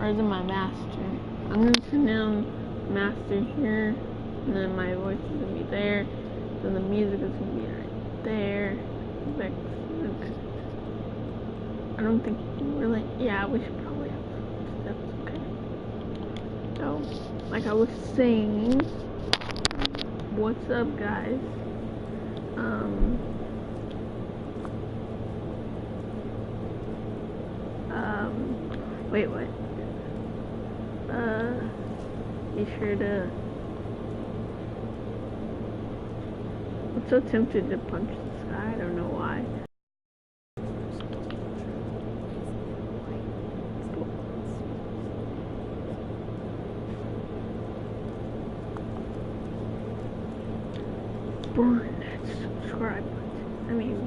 Or is it my master? I'm gonna sit down master here, and then my voice is gonna be there, then the music is gonna be right there. I don't think really, yeah, we should probably have steps, okay. So, like I was saying, what's up guys? Wait, what? Be sure to... I'm so tempted to punch this guy, I don't know why. Burn that subscribe button. I mean,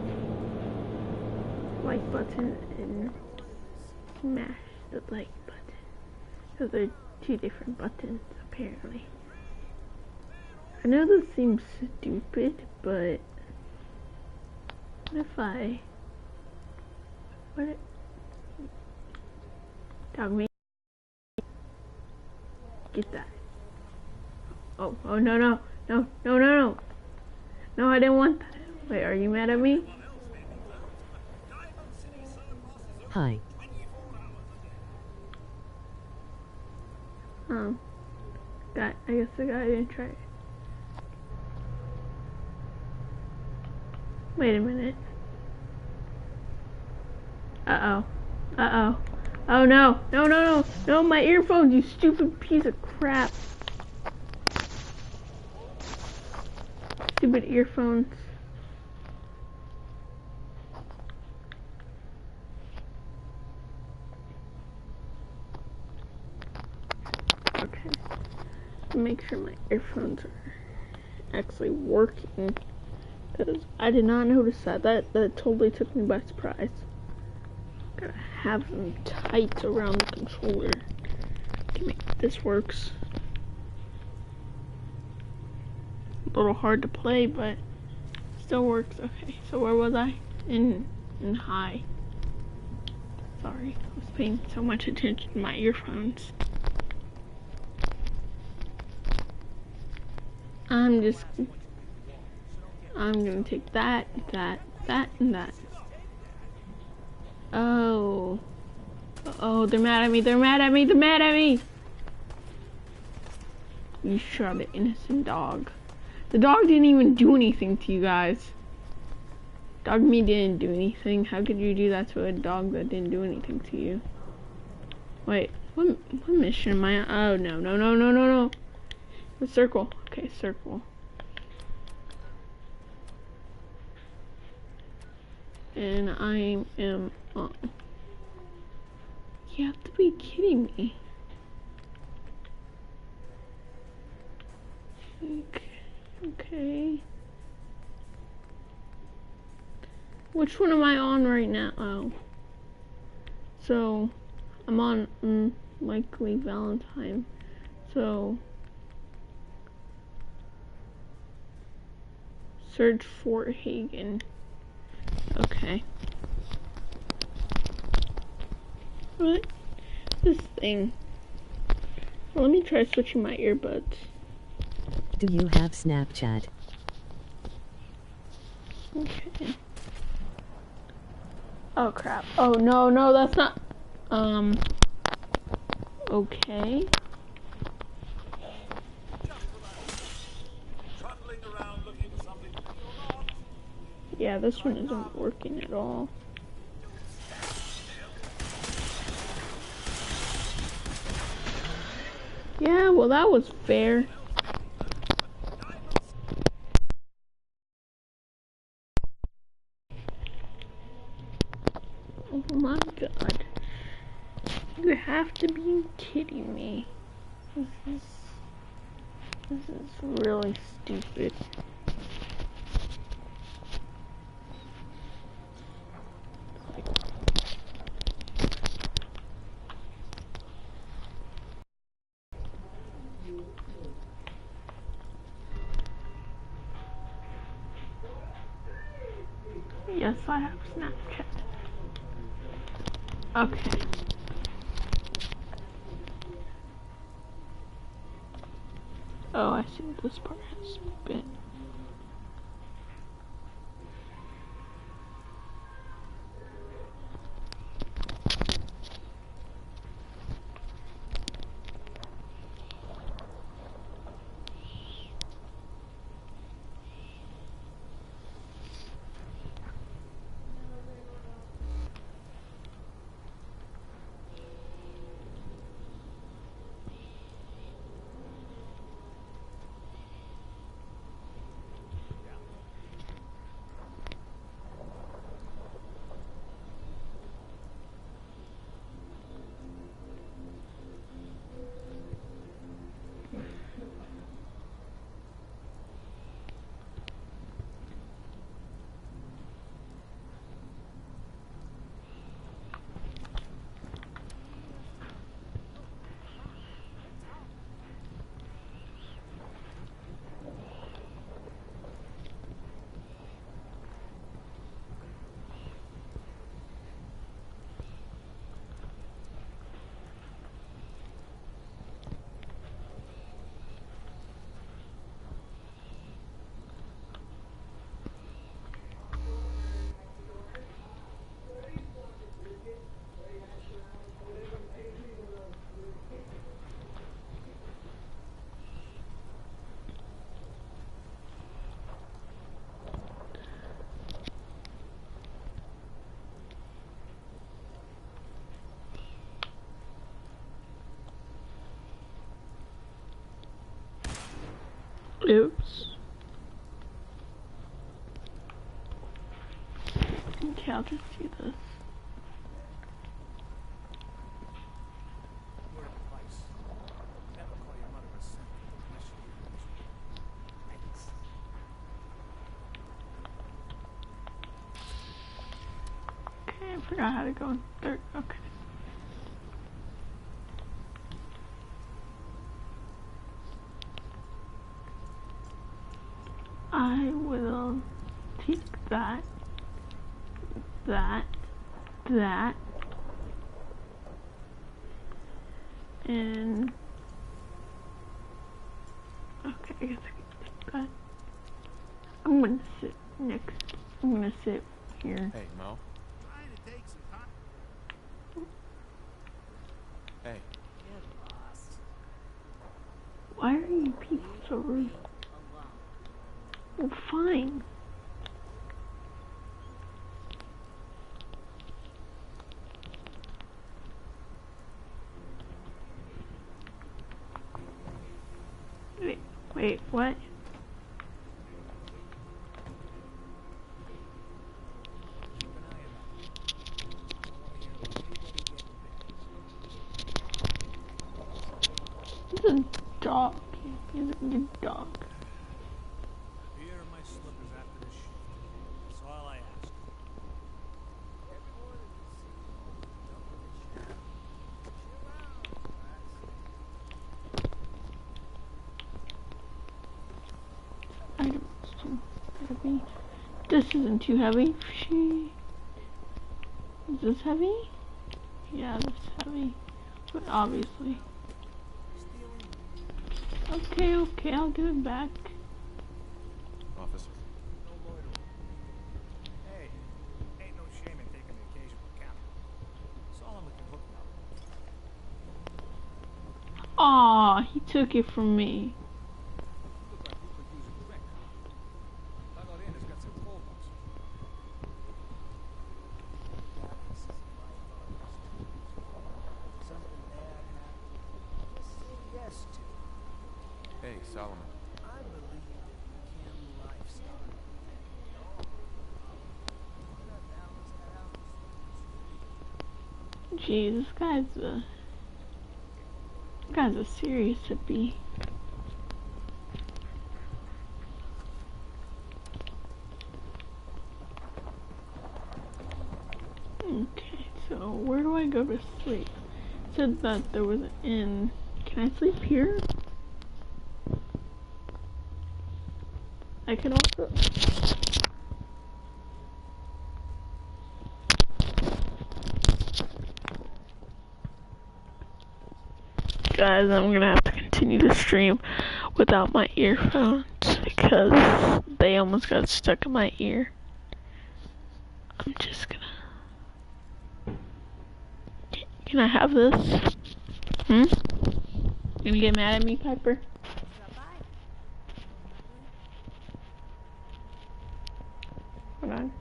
like button and smash the like button. So they're two different buttons, apparently. I know this seems stupid, but what if I... What? Dog me. Get that. Oh, no, no. No, no, no, no. No, I didn't want that. Wait, are you mad at me? Hi. I guess the guy didn't try it. Wait a minute. Uh-oh. Uh-oh. Oh no. No, no, no. No, my earphones, you stupid piece of crap. Stupid earphones. Okay. Make sure my earphones are actually working. Because I did not notice that. That totally took me by surprise. Gotta have them tight around the controller. Okay, make this works. A little hard to play, but still works. Okay, so where was I? In high. Sorry, I was paying so much attention to my earphones. I'm gonna take that, and that. Oh. Oh, they're mad at me, they're mad at me, they're mad at me! You shot an innocent dog. The dog didn't even do anything to you guys. Dog me didn't do anything. How could you do that to a dog that didn't do anything to you? Wait, what mission am I on? Oh, no, no, no, no, no, no. The circle. Okay, circle. And I am on. You have to be kidding me. Okay. Which one am I on right now? Oh. So, I'm on likely Valentine. So, search Fort Hagen. Okay. What? This thing. Well, let me try switching my earbuds. Do you have Snapchat? Okay. Oh crap. Oh no, no, that's not. Okay. Yeah, this one isn't working at all. Yeah, well that was fair. Oh my god. You have to be kidding me. This is really stupid. Yes, I have Snapchat. Okay. Oh, I see what this part has been. Oops. Okay, I'll just do this. Okay, I forgot how to go in third. Okay. I will take that, and okay, I guess I can take that. I'm gonna sit next. I'm gonna sit here. Hey, Mo. Hey. Why are you people so rude? Well, fine. Wait, what? He's a dog. He's a good dog. Here are my slippers after this shift. That's all I ask. I don't too heavy. This isn't too heavy. Is this heavy? Yeah, this is heavy. But obviously. Okay, I'll give it back. Officer. No loitering. Hey, ain't no shame in taking the occasional encounter. Solomon can hook me up. Aw, he took it from me. Look like we could use a quick. Dugout Inn has got some cold ones. Something bad happened. Say yes to. Hey, Solomon. I believe in Kim lifestyle. Jeez, this guy's a serious hippie. Okay, so where do I go to sleep? It said that there was an inn. Can I sleep here? I can also. Guys, I'm gonna have to continue to stream without my earphones because they almost got stuck in my ear. I'm just gonna... Can I have this? Hmm? Gonna get mad at me, Piper? Hold on.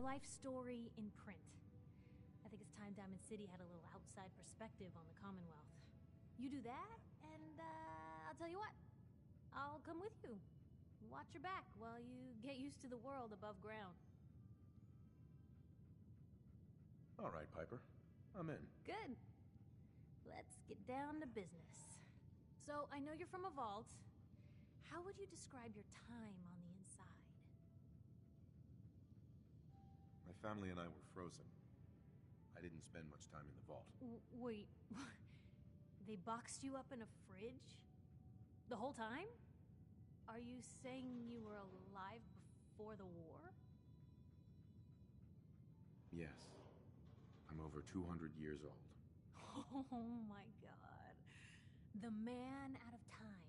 Life story in print. I think it's time Diamond City had a little outside perspective on the Commonwealth. You do that, and I'll tell you what, I'll come with you. Watch your back while you get used to the world above ground. All right, Piper. I'm in. Good. Let's get down to business. So, I know you're from a vault. How would you describe your time on the inside? My family and I were frozen. I didn't spend much time in the vault. Wait, they boxed you up in a fridge? The whole time? Are you saying you were alive before the war? Yes. I'm over 200 years old. Oh my god. The man out of time.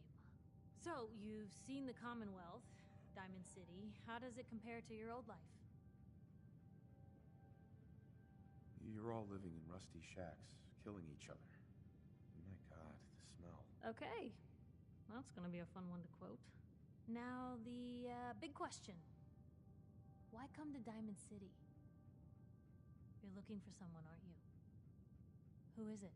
So, you've seen the Commonwealth, Diamond City. How does it compare to your old life? You're all living in rusty shacks, killing each other. My god, the smell. Okay. Well, that's gonna be a fun one to quote. Now, the big question. Why come to Diamond City? You're looking for someone, aren't you? Who is it?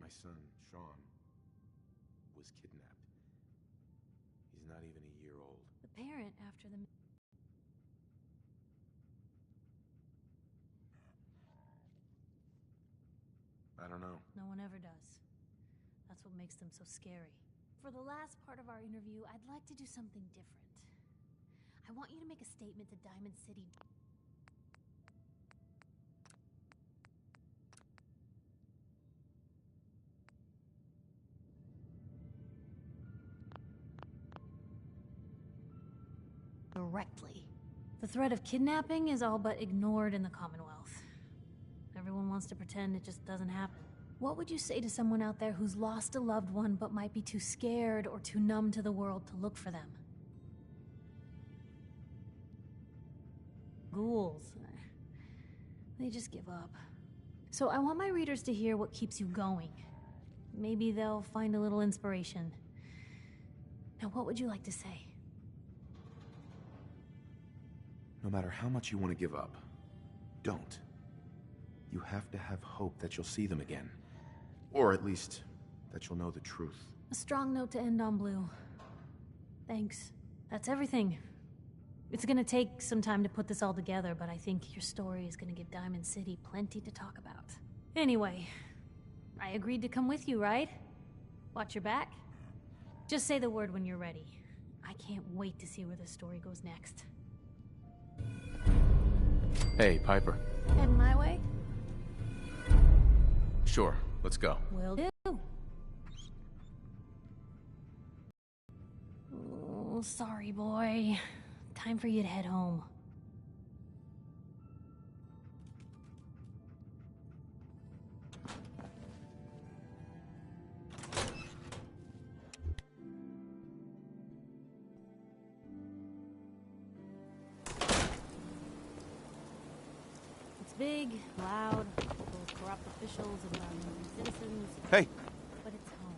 My son, Sean, was kidnapped. He's not even a year old. The parent after the... I don't know. No one ever does. That's what makes them so scary. For the last part of our interview, I'd like to do something different. I want you to make a statement to Diamond City. Directly. The threat of kidnapping is all but ignored in the Commonwealth. Everyone wants to pretend it just doesn't happen. What would you say to someone out there who's lost a loved one but might be too scared or too numb to the world to look for them? Ghouls. They just give up. So I want my readers to hear what keeps you going. Maybe they'll find a little inspiration. Now, what would you like to say? No matter how much you want to give up, don't. You have to have hope that you'll see them again. Or at least, that you'll know the truth. A strong note to end on, Blue. Thanks. That's everything. It's gonna take some time to put this all together, but I think your story is gonna give Diamond City plenty to talk about. Anyway, I agreed to come with you, right? Watch your back? Just say the word when you're ready. I can't wait to see where this story goes next. Hey, Piper. Heading my way? Sure, let's go. Will do. Oh, sorry, boy. Time for you to head home. It's big, loud, full of corrupt officials and citizens. Hey! But it's home.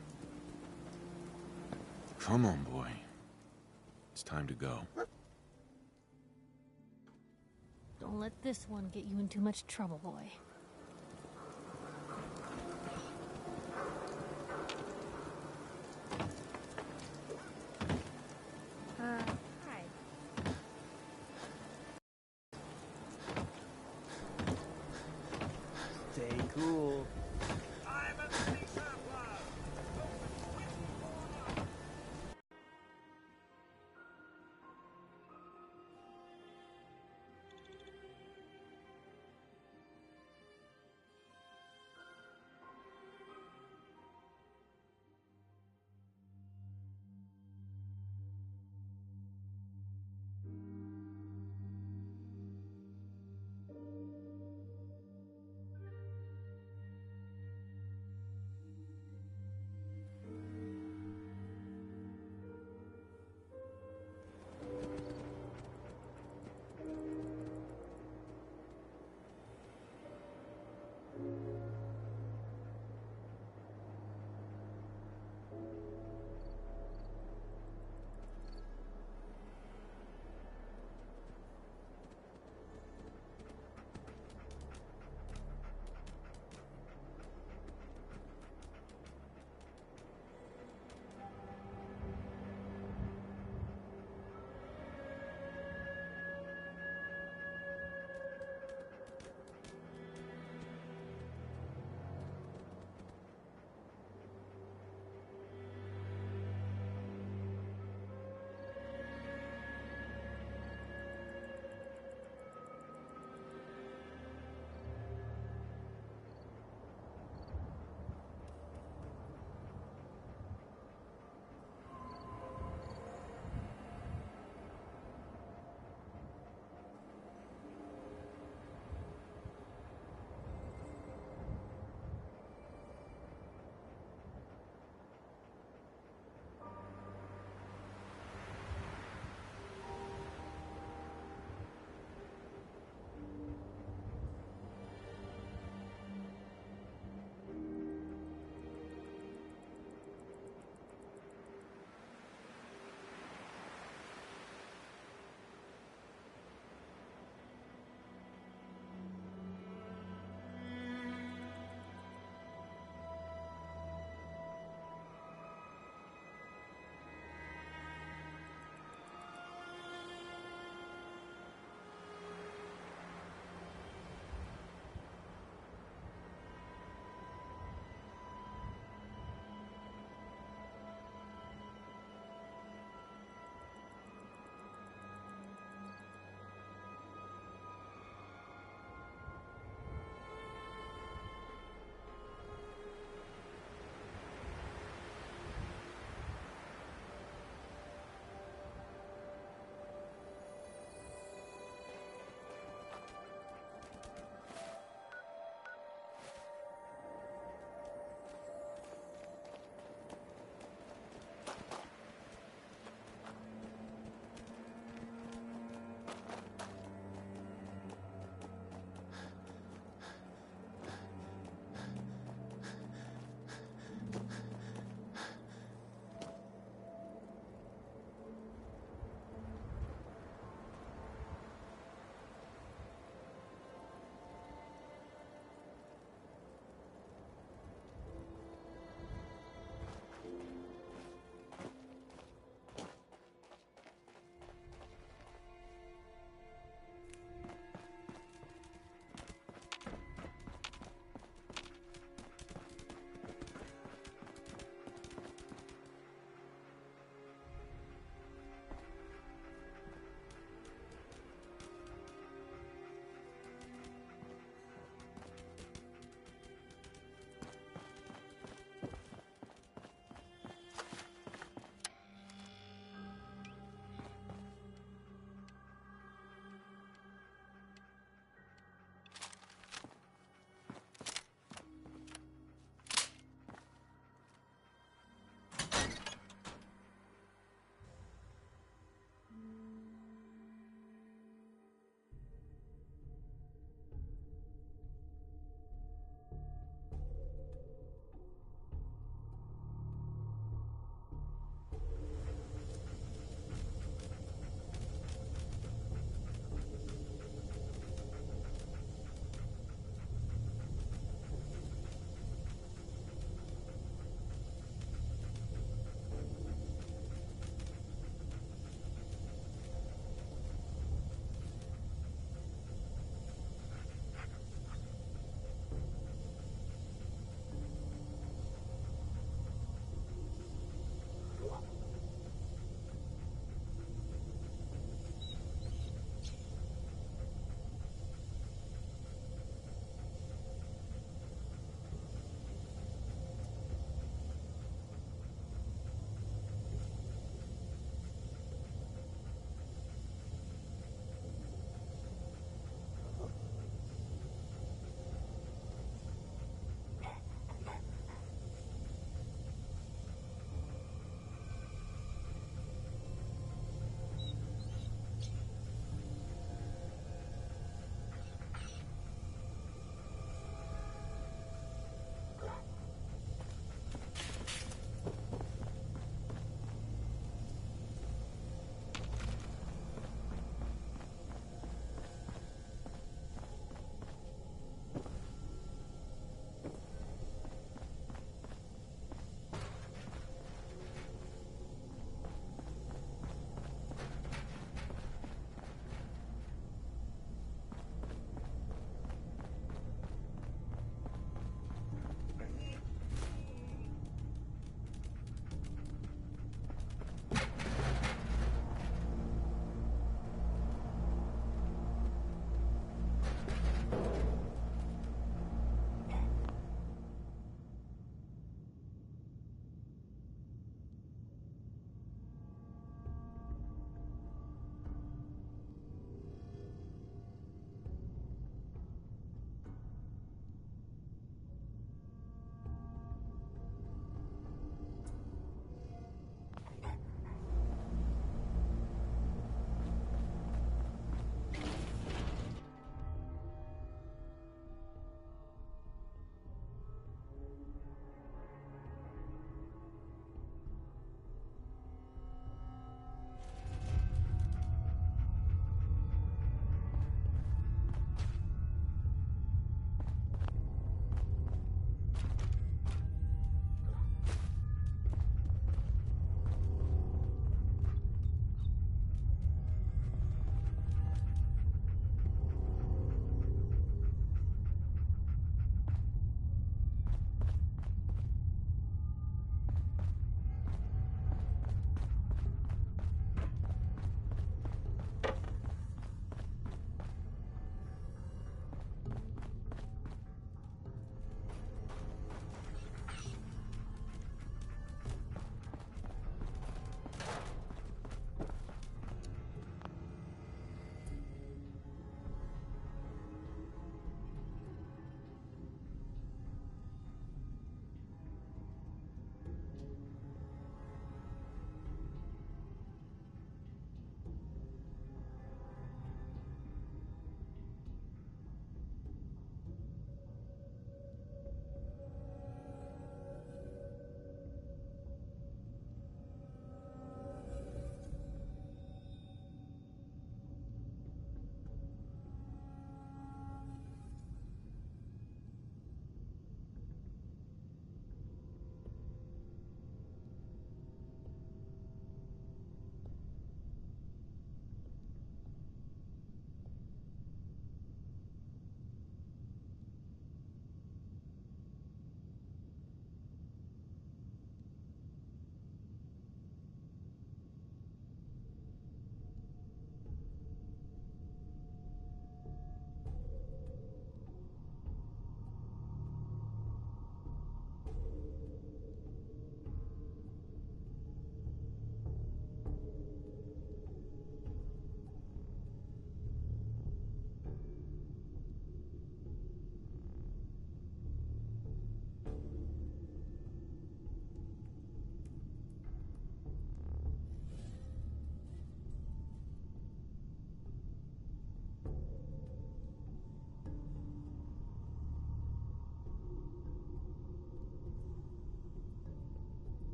Come on, boy. It's time to go. Don't let this one get you in too much trouble, boy. Hi. cool. I'm a city surplus.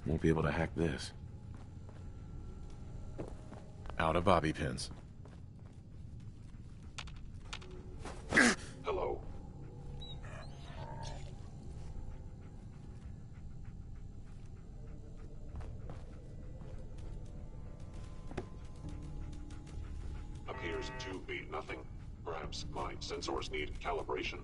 Won't be able to hack this. Out of bobby pins. Hello. Appears to be nothing. Perhaps my sensors need calibration.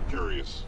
Curious.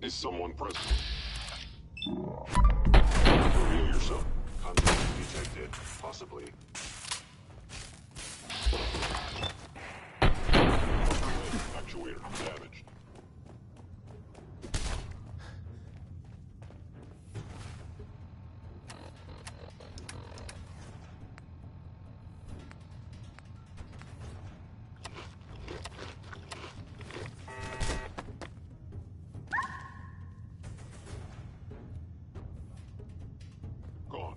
Is someone present? Reveal yourself. Contact detected. Possibly. Actuator damaged. Gone.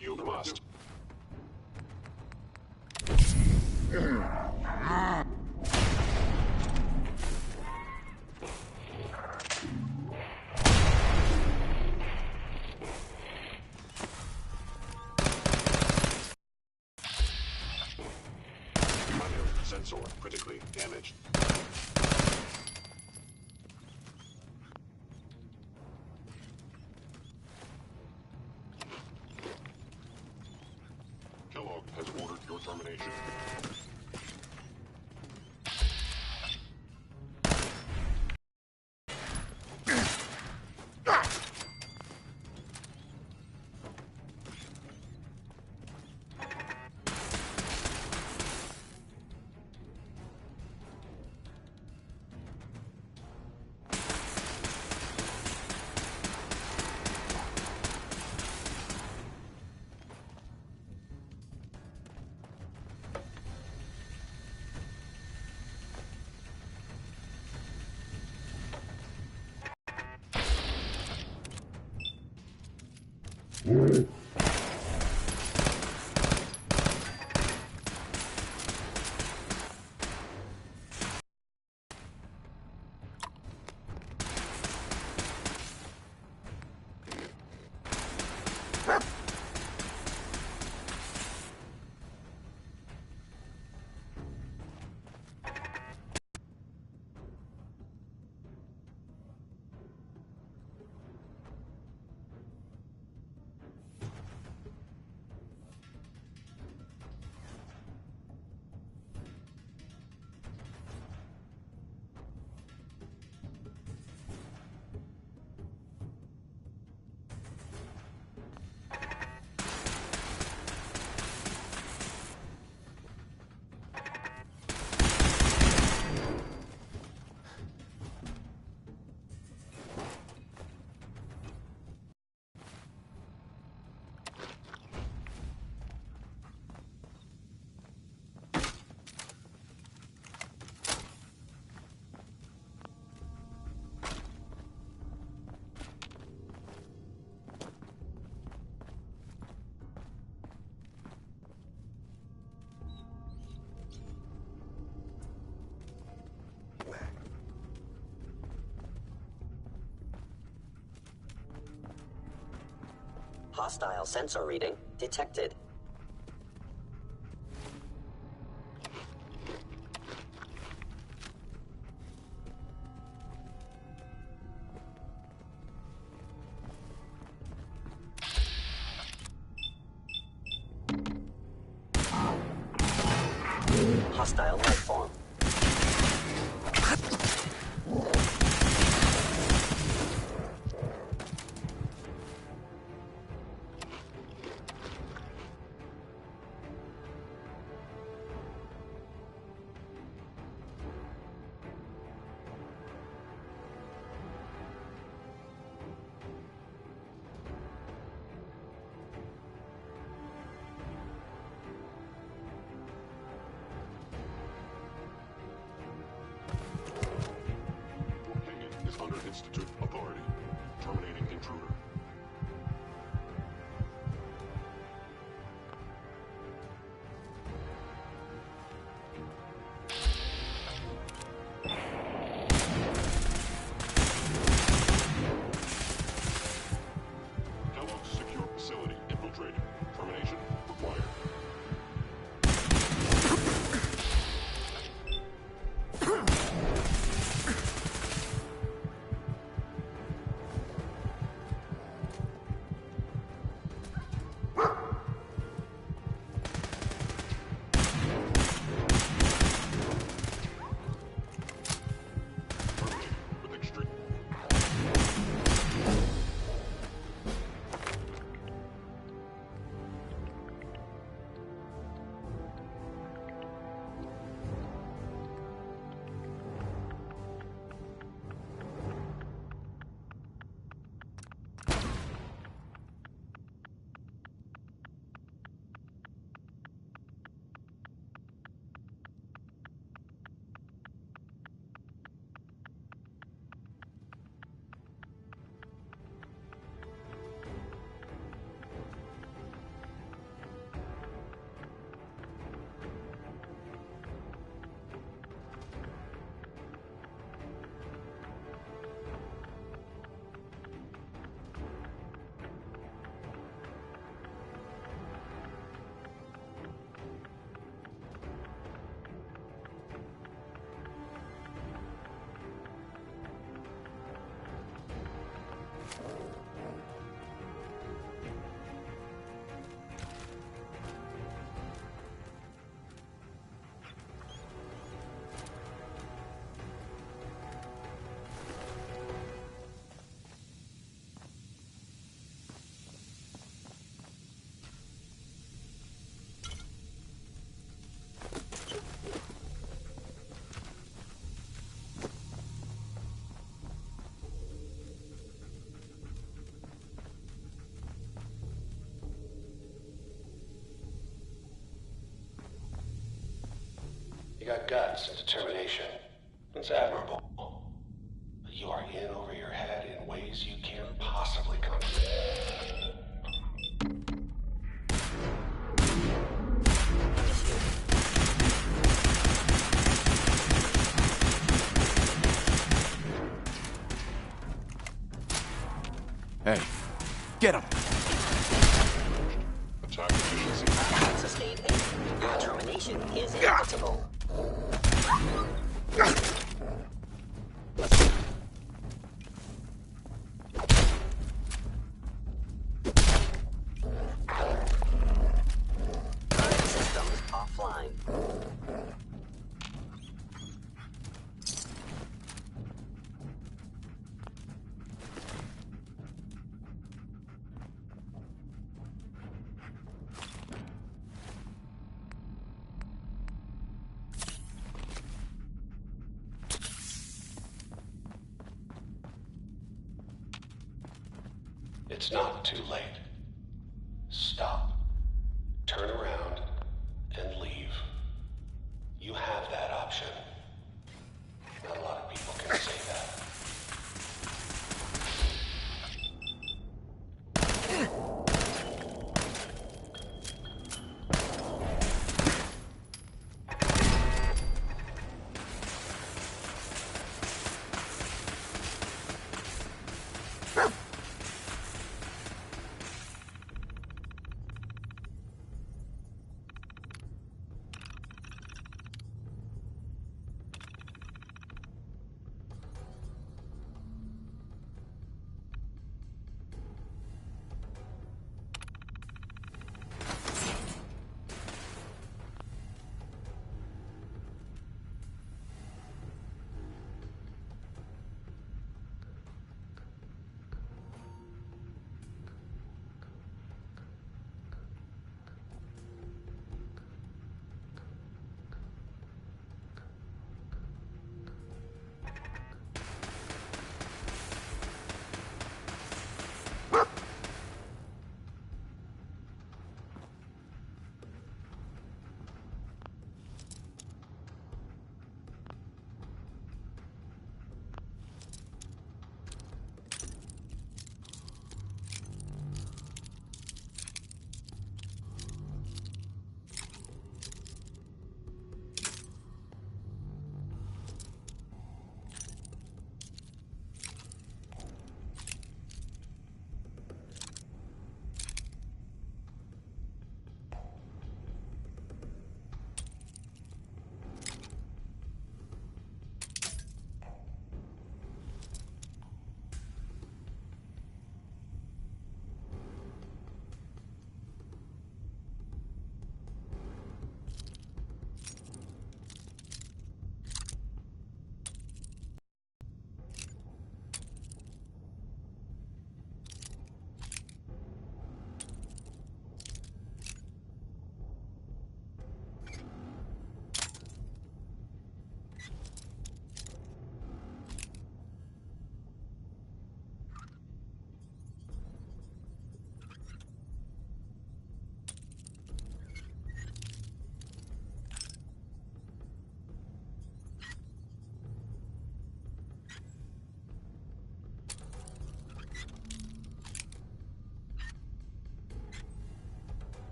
You must. Sensor critically damaged. Kellogg has ordered your termination. Hostile sensor reading detected. Hostile life form. Is under Institute authority. Terminating intruder. Kellogg's secure facility infiltrated. Termination required. With extreme. You got guts and determination. It's admirable. But you are in over your head in ways you can't possibly comprehend. Hey, get him! Attack efficiency. Sustained aid. Your termination is inevitable. Current systems offline. It's not too late. Stop. Turn around and leave. You have that option. Not a lot of people can say that.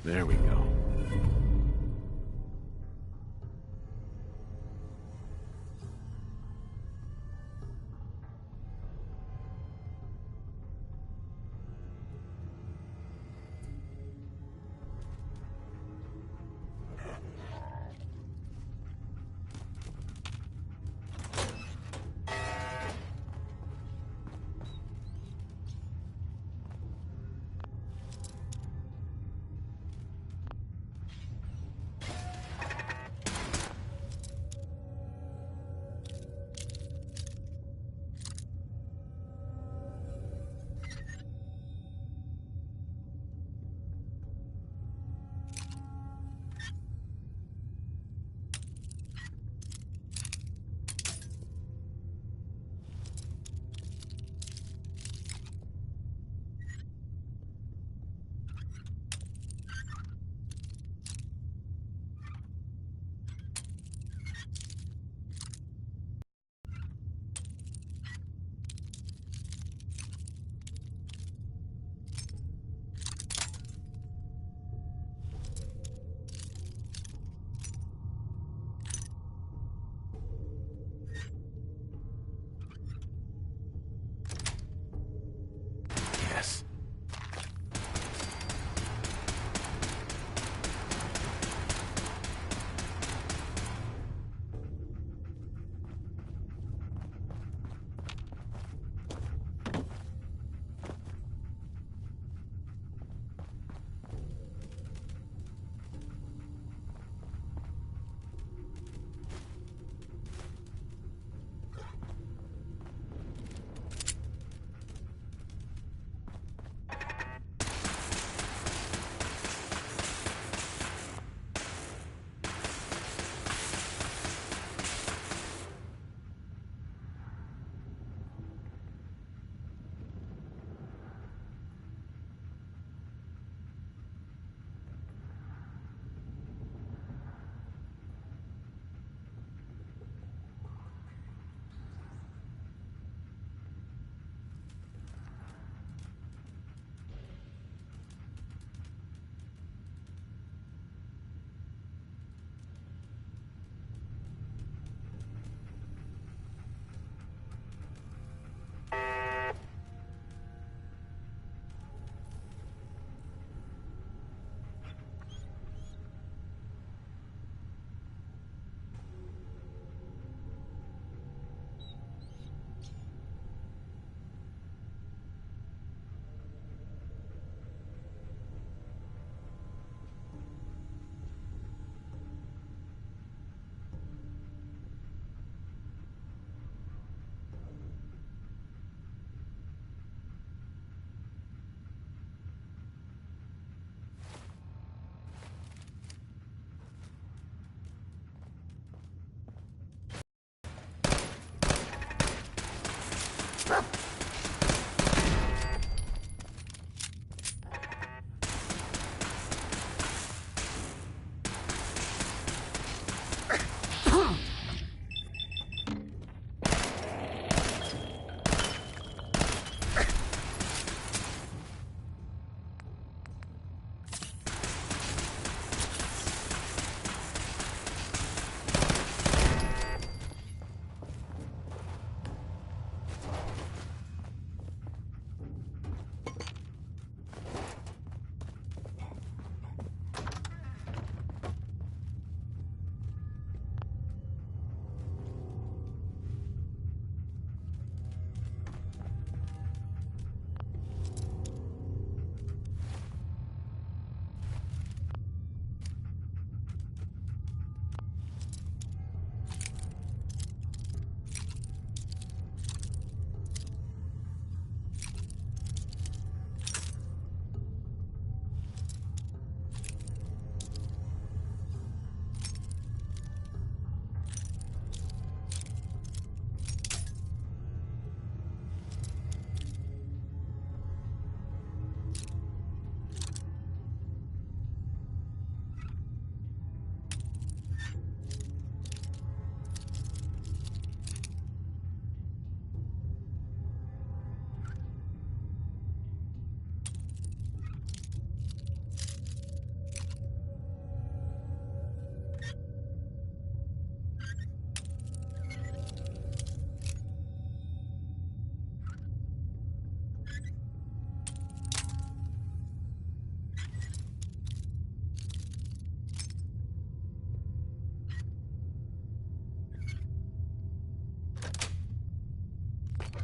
There we go.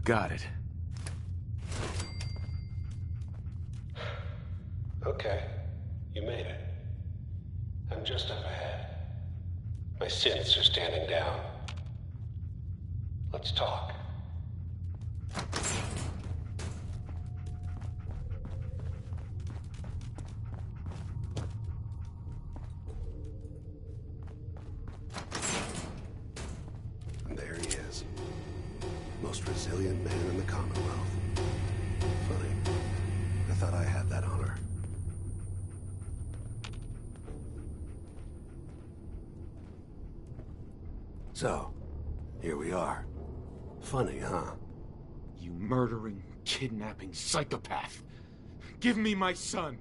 Got it. Okay, you made it. I'm just up ahead. My synths are standing down. Let's talk. And there he is. Most resilient man in the Commonwealth. Funny. I thought I had that honor. So, here we are. Funny, huh? You murdering, kidnapping psychopath! Give me my son!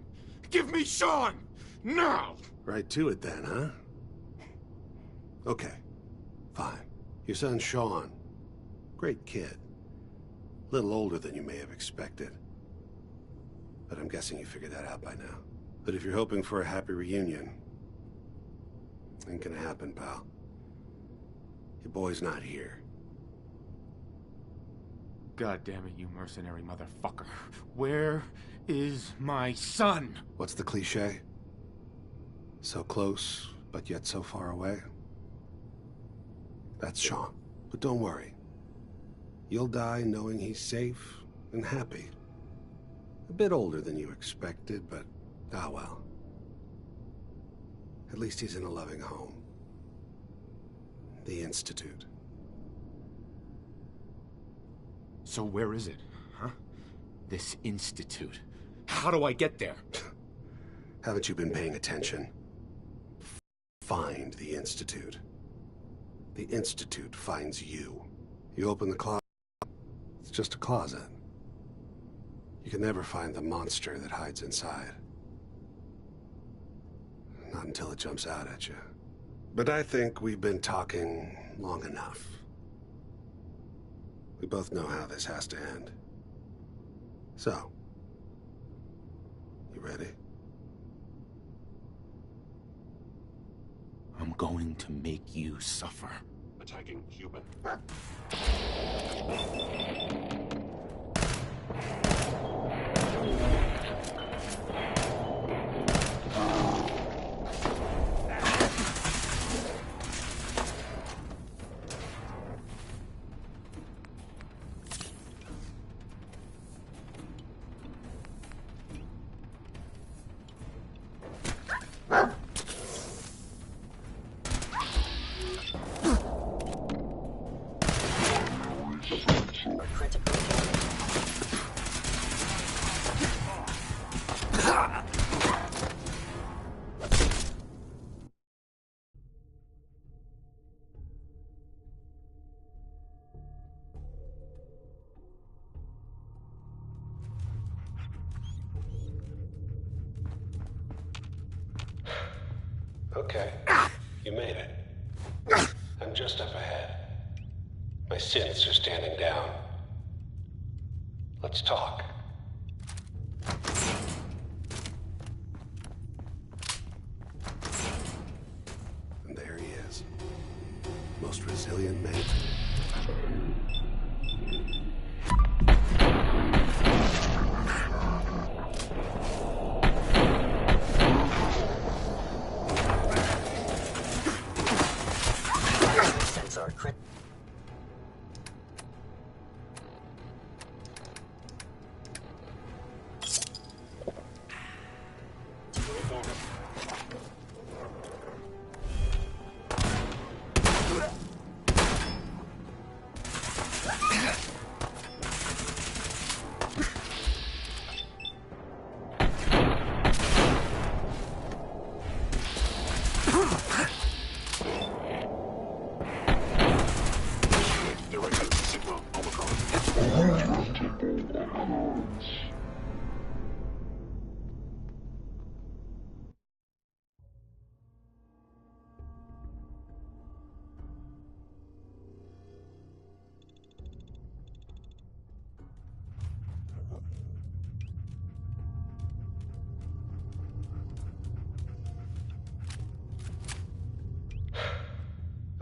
Give me Sean! Now! Right to it then, huh? Okay, fine. Your son Sean. Great kid. Little older than you may have expected. But I'm guessing you figured that out by now. But if you're hoping for a happy reunion, ain't gonna happen, pal. Your boy's not here. God damn it, you mercenary motherfucker. Where is my son? What's the cliche? So close, but yet so far away? That's Sean. But don't worry. You'll die knowing he's safe and happy. A bit older than you expected, but ah well. At least he's in a loving home. The Institute. So where is it, huh? This institute. How do I get there? Haven't you been paying attention? Find the Institute. The Institute finds you. You open the closet, it's just a closet. You can never find the monster that hides inside. Not until it jumps out at you. But I think we've been talking long enough. We both know how this has to end. So, you ready? I'm going to make you suffer. Attacking human. Okay, you made it. I'm just up ahead. My synths are standing down. Let's talk. And there he is. Most resilient man. Sensor crit.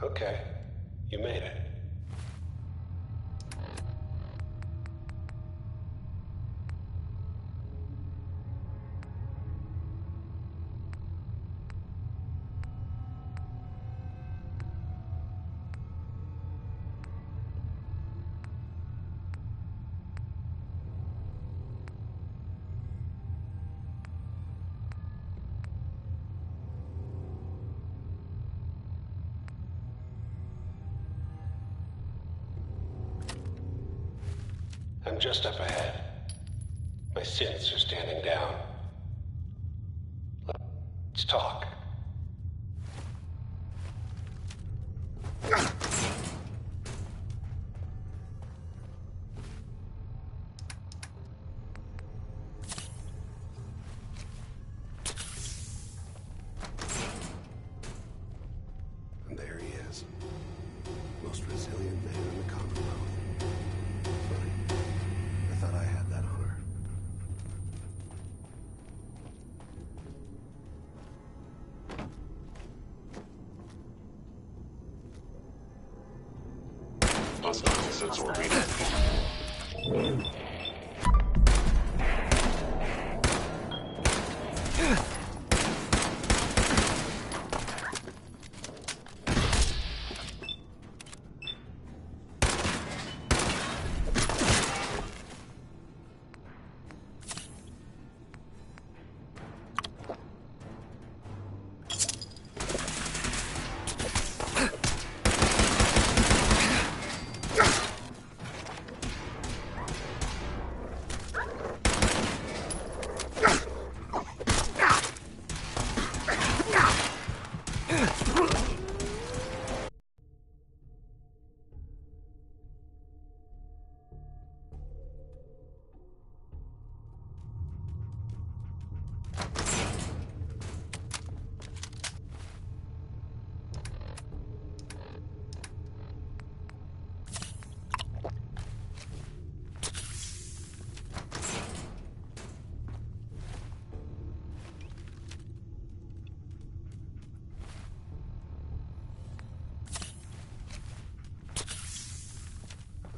Okay, you made it. I'm just up ahead. My synths are standing down. Let's talk. And there he is. Most resilient man in the Commonwealth. Funny. I thought I had that honor. Hostile sensor reading.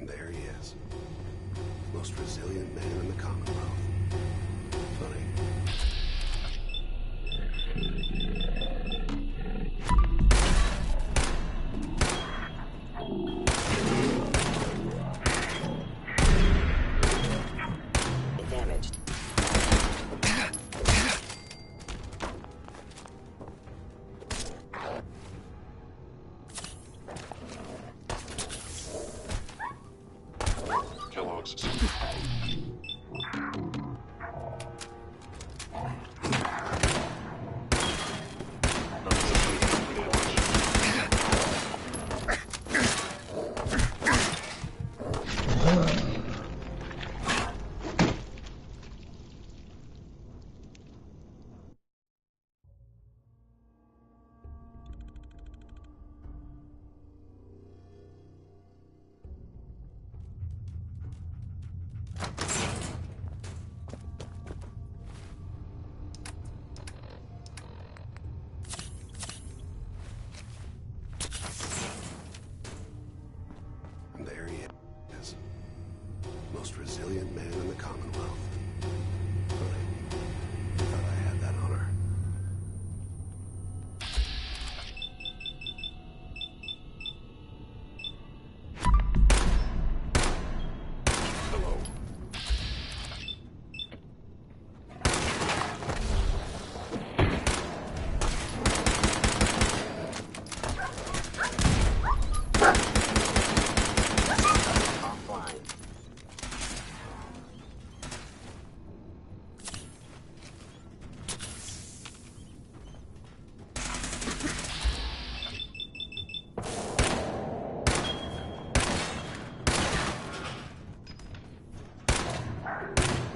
And there he is. Most resilient man in the Commonwealth. Funny. Damaged. Kellogg's. And there he is. Most resilient man in the Commonwealth. Funny. I thought I had that honor. Hello. Offline.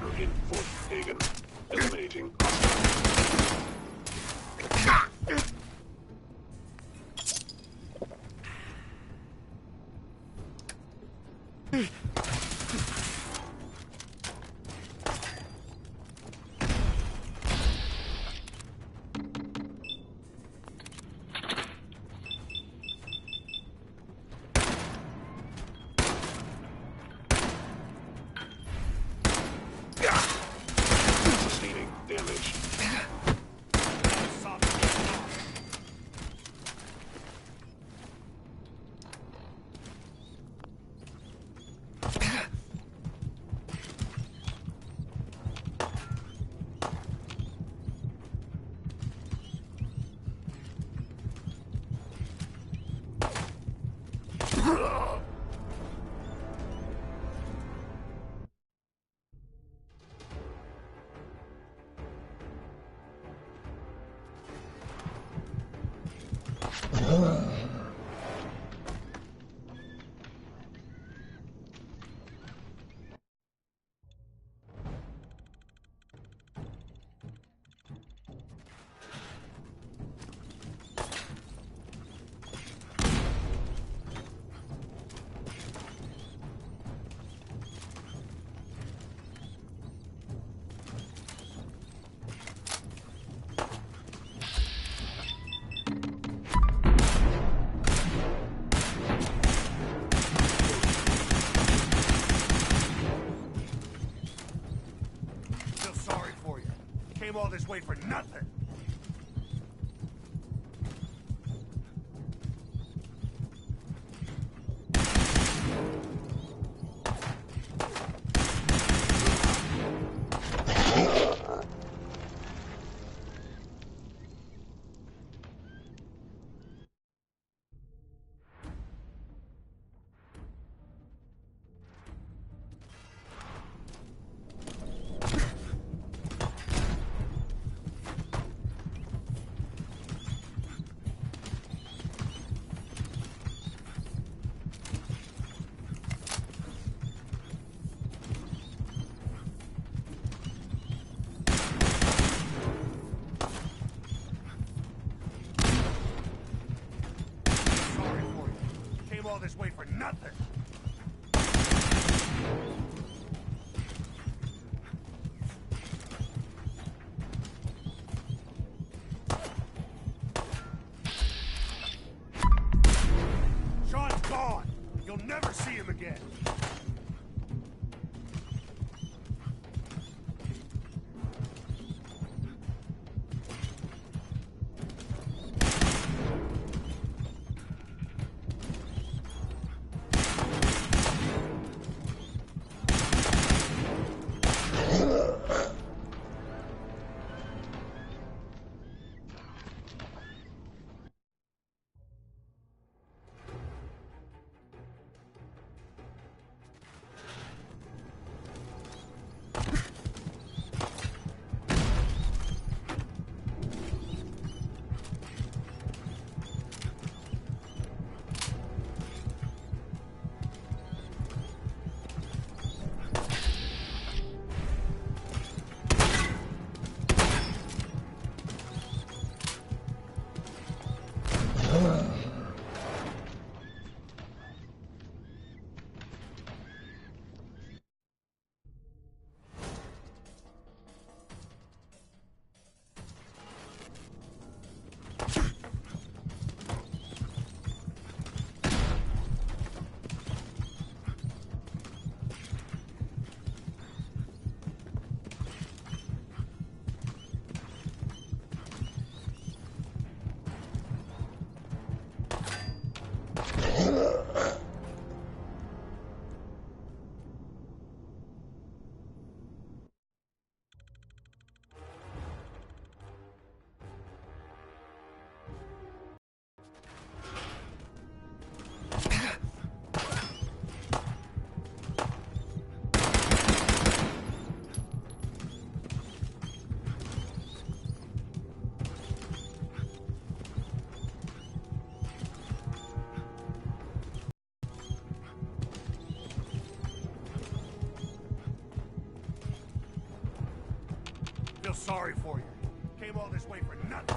You're in Fort Hagen. Eliminating. Sustaining damage. All this way for nothing. All this way for nothing. Sean's gone. You'll never see him again. Feel sorry for you. Came all this way for nothing.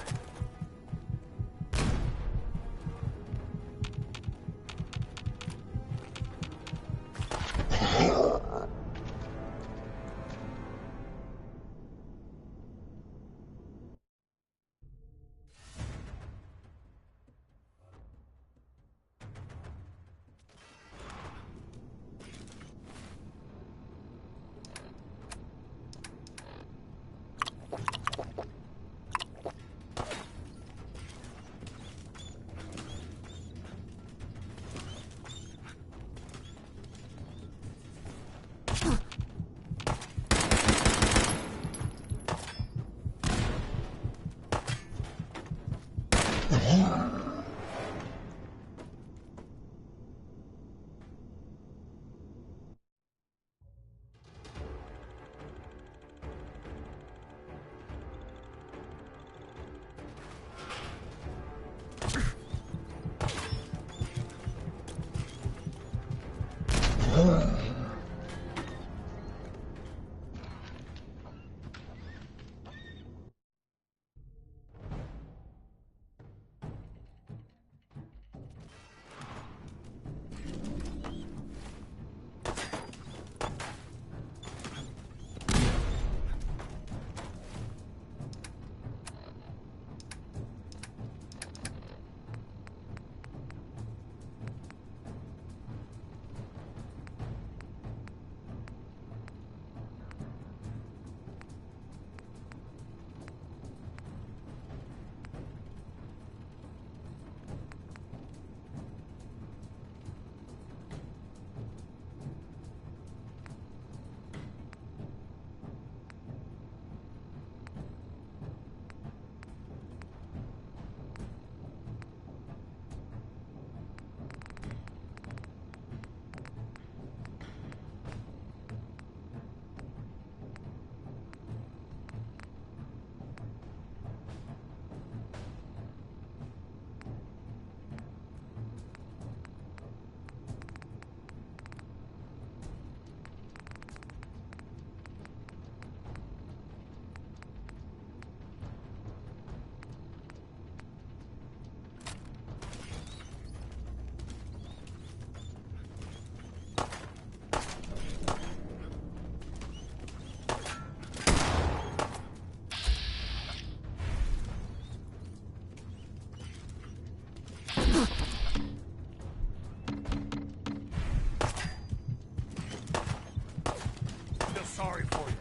Feel sorry for you.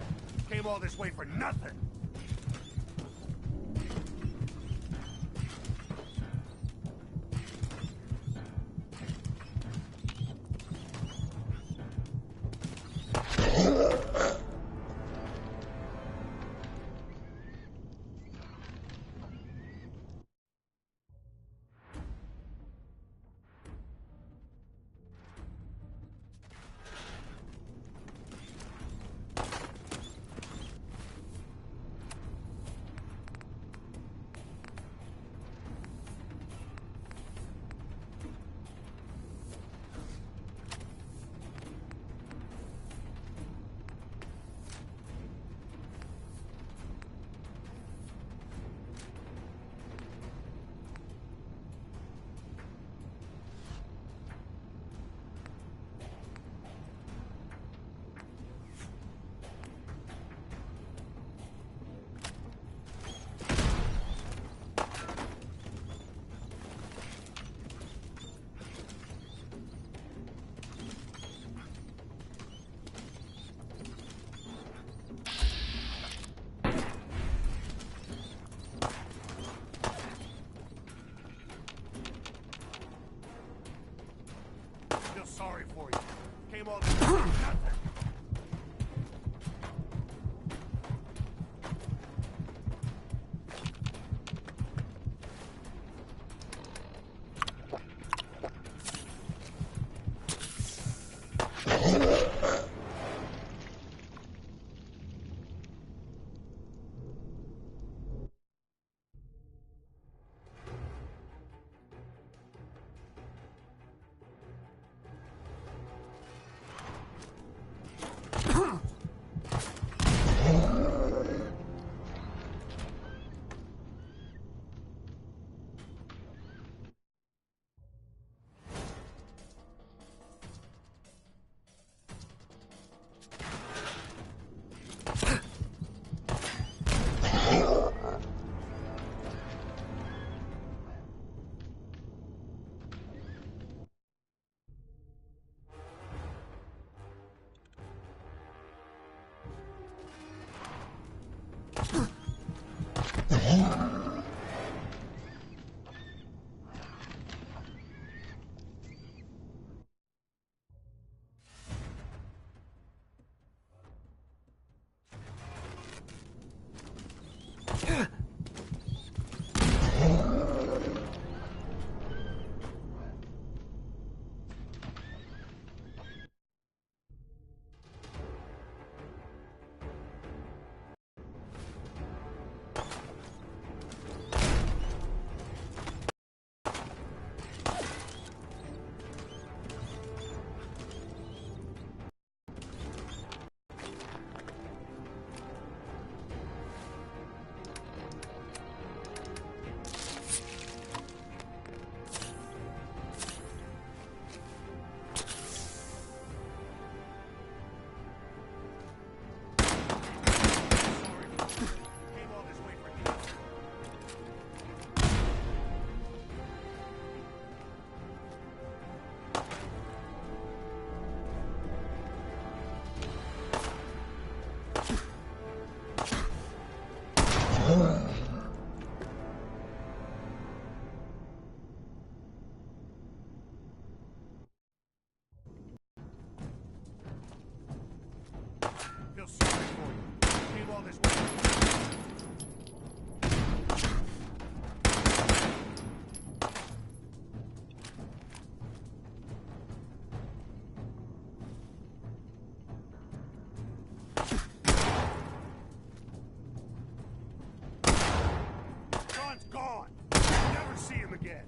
Came all this way for nothing. Feel sorry for you. Came all this way for nothing. Feel sorry for you. Leave all this work. John's gone. You'll never see him again.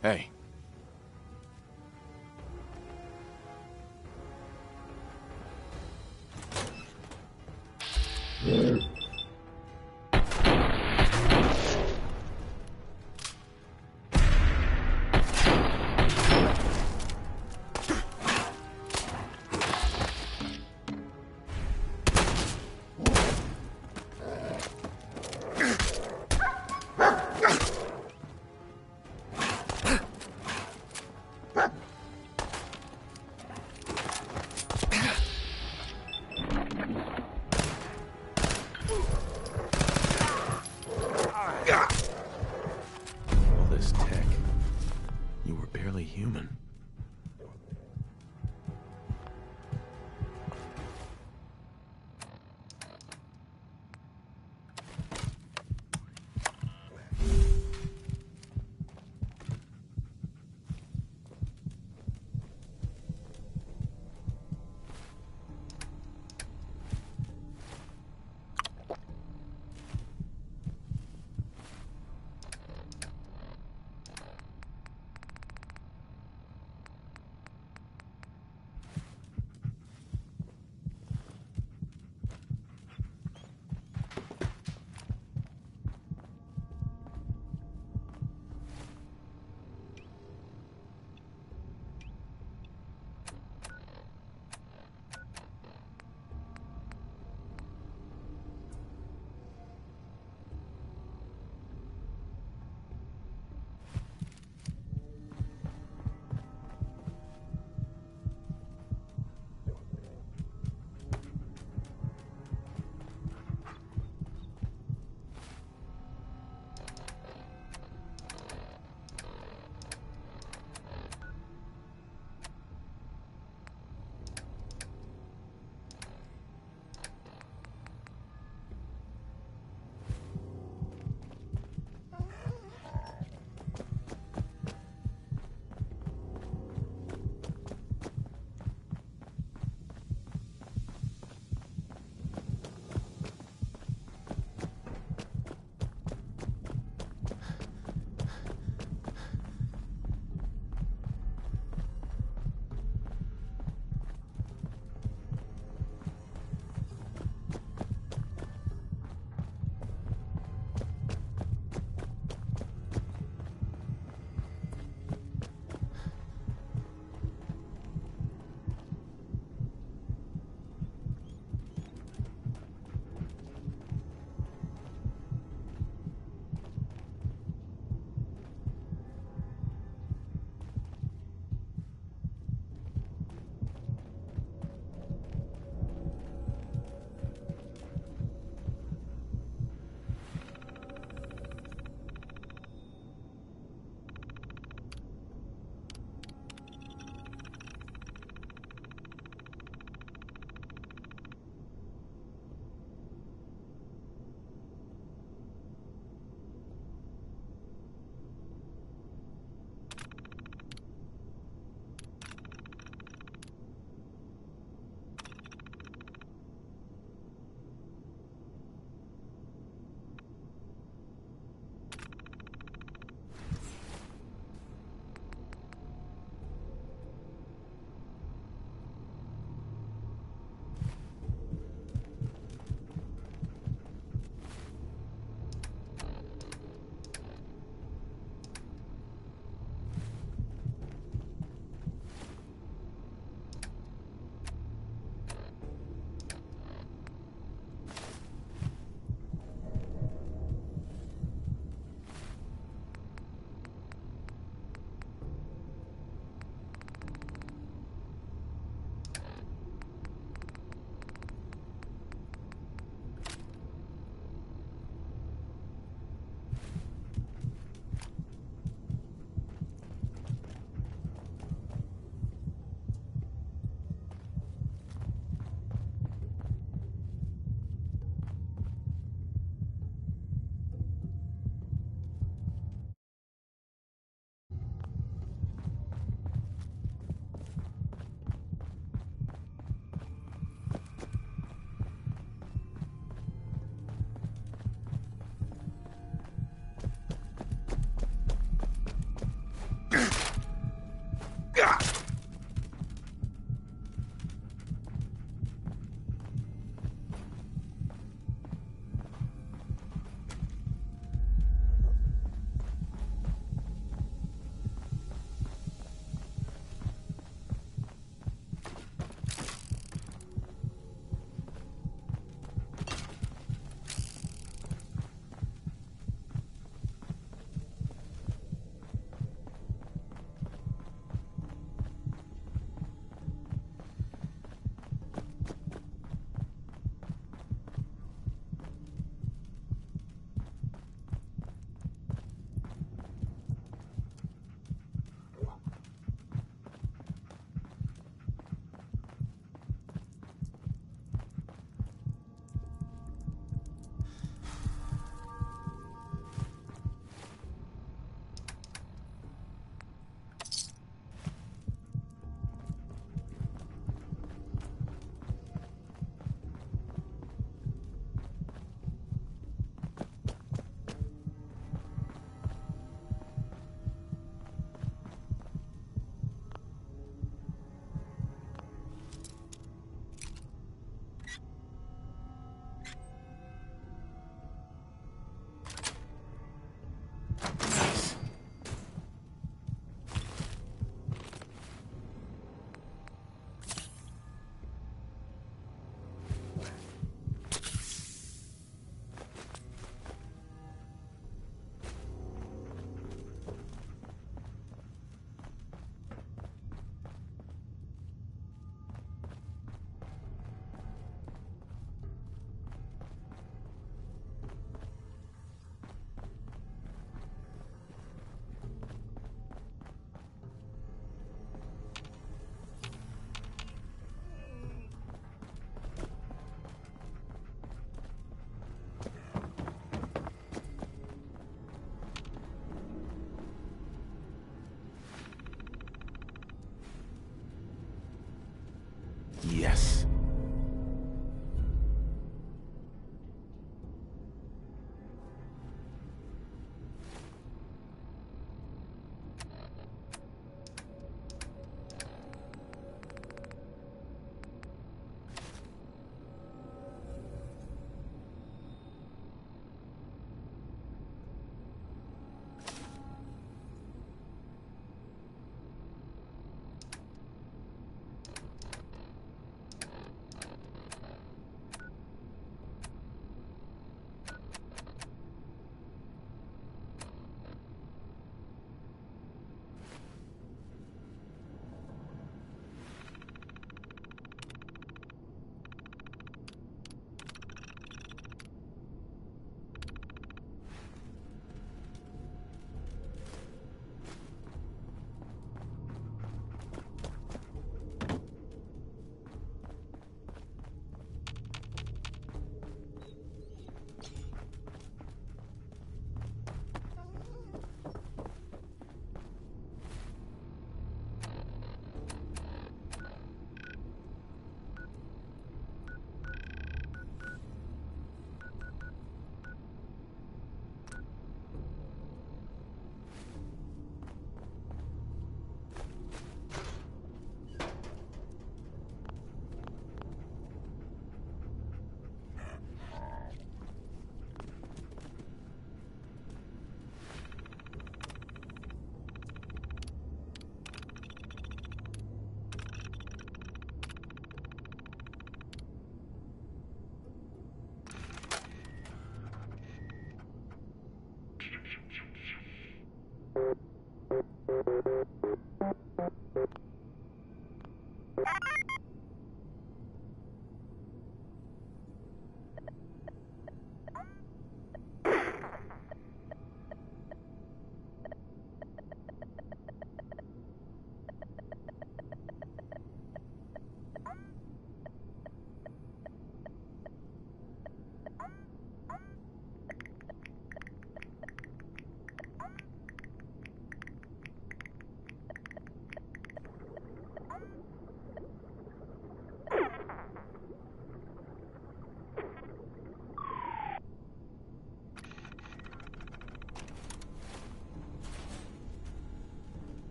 Hey. All this tech. You were barely human.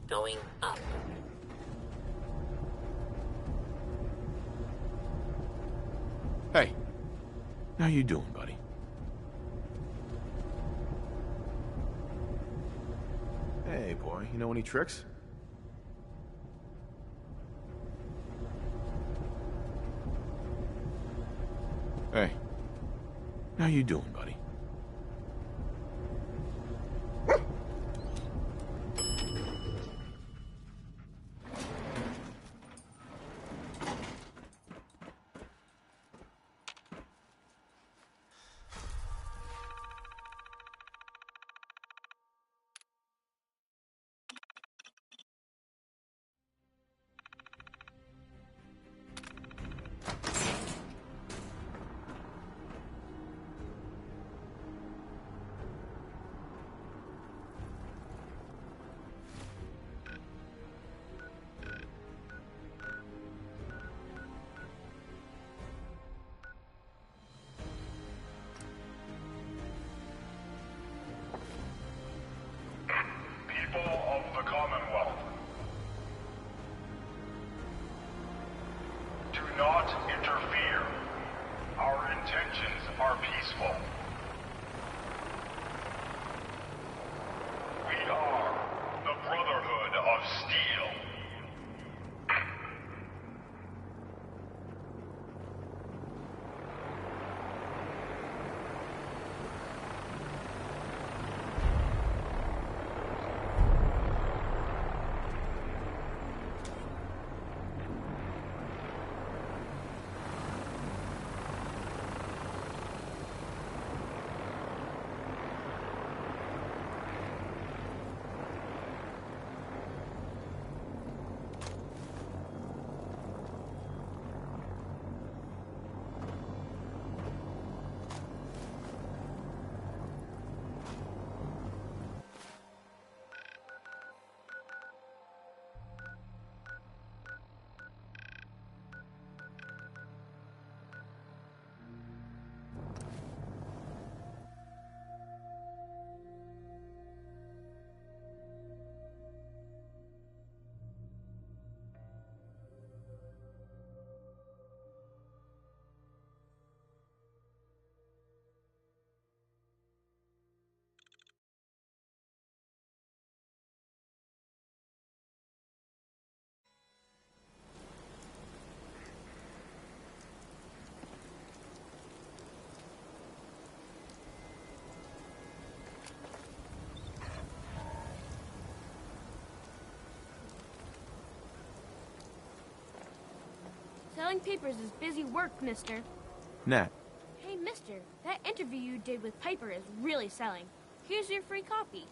Going up. Hey, how you doing, buddy? Hey, boy, you know any tricks? Hey, how you doing, buddy? People of the Commonwealth, do not interfere. Our intentions are peaceful. We are the Brotherhood of Steel. Selling papers is busy work, mister. Nat. Hey, mister, that interview you did with Piper is really selling. Here's your free copy.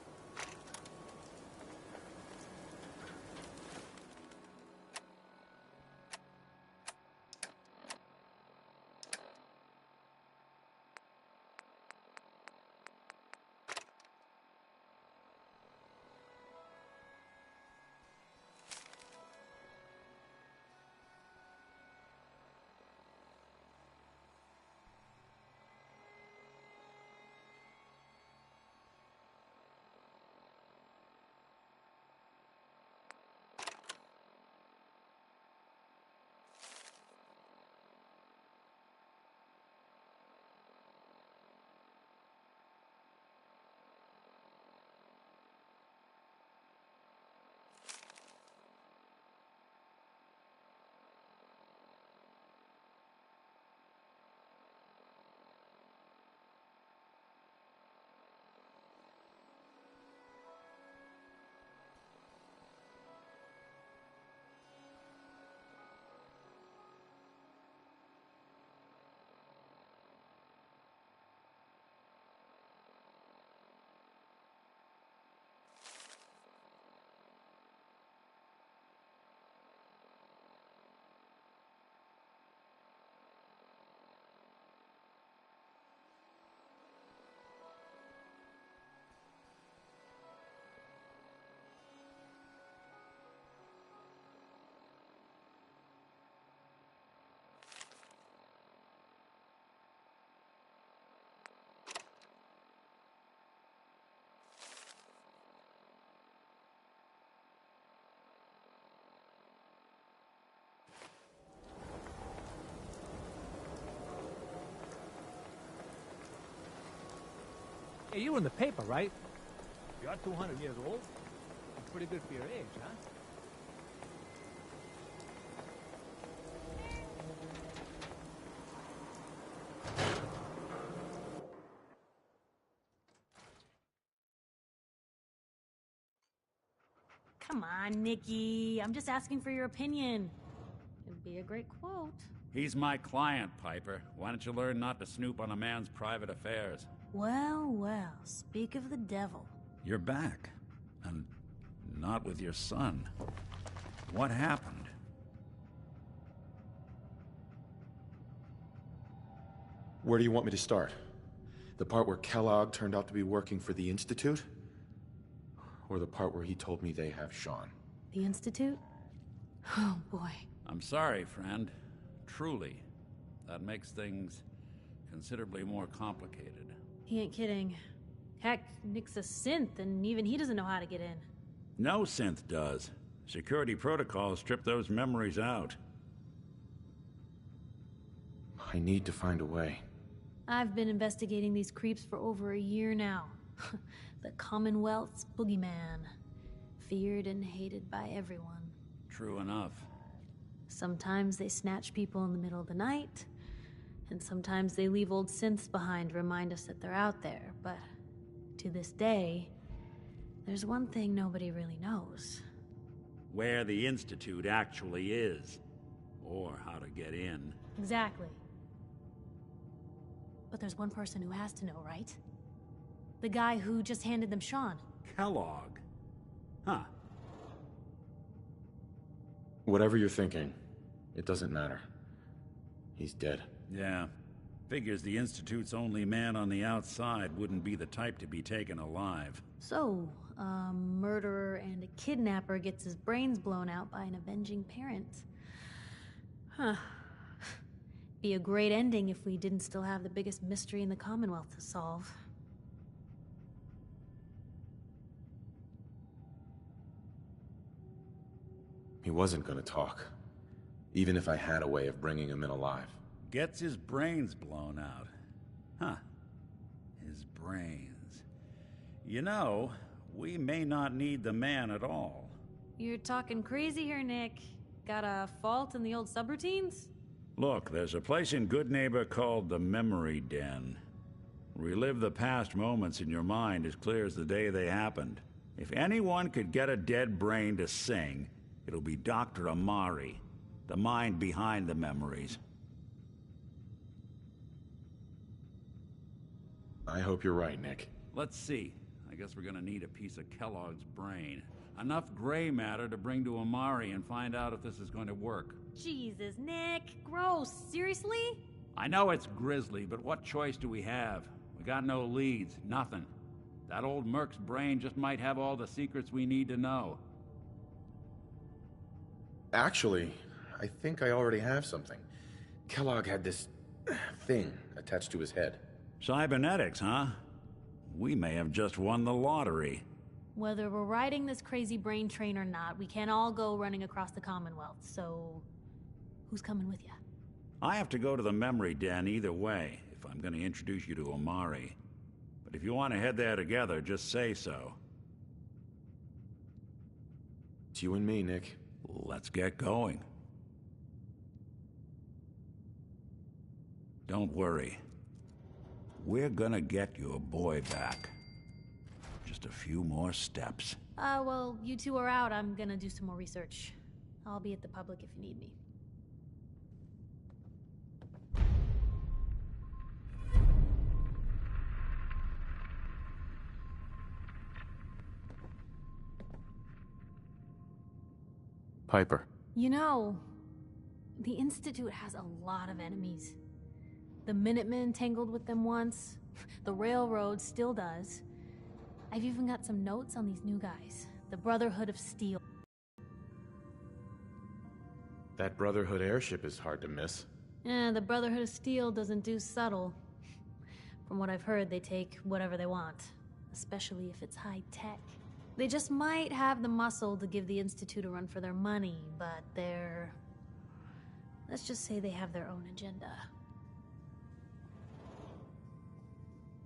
Hey, you were in the paper, right? You're 200 years old. Pretty good for your age, huh? Come on, Nikki. I'm just asking for your opinion. It'd be a great quote. He's my client, Piper. Why don't you learn not to snoop on a man's private affairs? Well, well, speak of the devil. You're back. And not with your son. What happened? Where do you want me to start? The part where Kellogg turned out to be working for the Institute? Or the part where he told me they have Sean? The Institute? Oh, boy. I'm sorry, friend. Truly. That makes things considerably more complicated. He ain't kidding. Heck, Nick's a synth, and even he doesn't know how to get in. No synth does. Security protocols strip those memories out. I need to find a way. I've been investigating these creeps for over a year now. The Commonwealth's boogeyman. Feared and hated by everyone. True enough. Sometimes they snatch people in the middle of the night, and sometimes they leave old synths behind to remind us that they're out there, but to this day, there's one thing nobody really knows. Where the Institute actually is. Or how to get in. Exactly. But there's one person who has to know, right? The guy who just handed them Sean. Kellogg. Huh. Whatever you're thinking, it doesn't matter. He's dead. Yeah. Figures the Institute's only man on the outside wouldn't be the type to be taken alive. So, a murderer and a kidnapper gets his brains blown out by an avenging parent. Huh. Be a great ending if we didn't still have the biggest mystery in the Commonwealth to solve. He wasn't gonna talk. Even if I had a way of bringing him in alive. Gets his brains blown out. Huh. His brains. You know, we may not need the man at all. You're talking crazy here, Nick. Got a fault in the old subroutines? Look, there's a place in Good Neighbor called the Memory Den. Relive the past moments in your mind as clear as the day they happened. If anyone could get a dead brain to sing, it'll be Dr. Amari, the mind behind the memories. I hope you're right, Nick. Let's see. I guess we're gonna need a piece of Kellogg's brain. Enough gray matter to bring to Amari and find out if this is going to work. Jesus, Nick. Gross. Seriously? I know it's grisly, but what choice do we have? We got no leads, nothing. That old Merc's brain just might have all the secrets we need to know. Actually, I think I already have something. Kellogg had this thing attached to his head. Cybernetics, huh? We may have just won the lottery. Whether we're riding this crazy brain train or not, we can't all go running across the Commonwealth, so who's coming with you? I have to go to the Memory Den either way, if I'm going to introduce you to Amari. But if you want to head there together, just say so. It's you and me, Nick. Let's get going. Don't worry. We're gonna get your boy back. Just a few more steps. Well, you two are out. I'm gonna do some more research. I'll be at the public if you need me. Piper. You know, the Institute has a lot of enemies. The Minutemen tangled with them once. The Railroad still does. I've even got some notes on these new guys. The Brotherhood of Steel. That Brotherhood airship is hard to miss. The Brotherhood of Steel doesn't do subtle. From what I've heard, they take whatever they want. Especially if it's high-tech. They just might have the muscle to give the Institute a run for their money, but they're... let's just say they have their own agenda.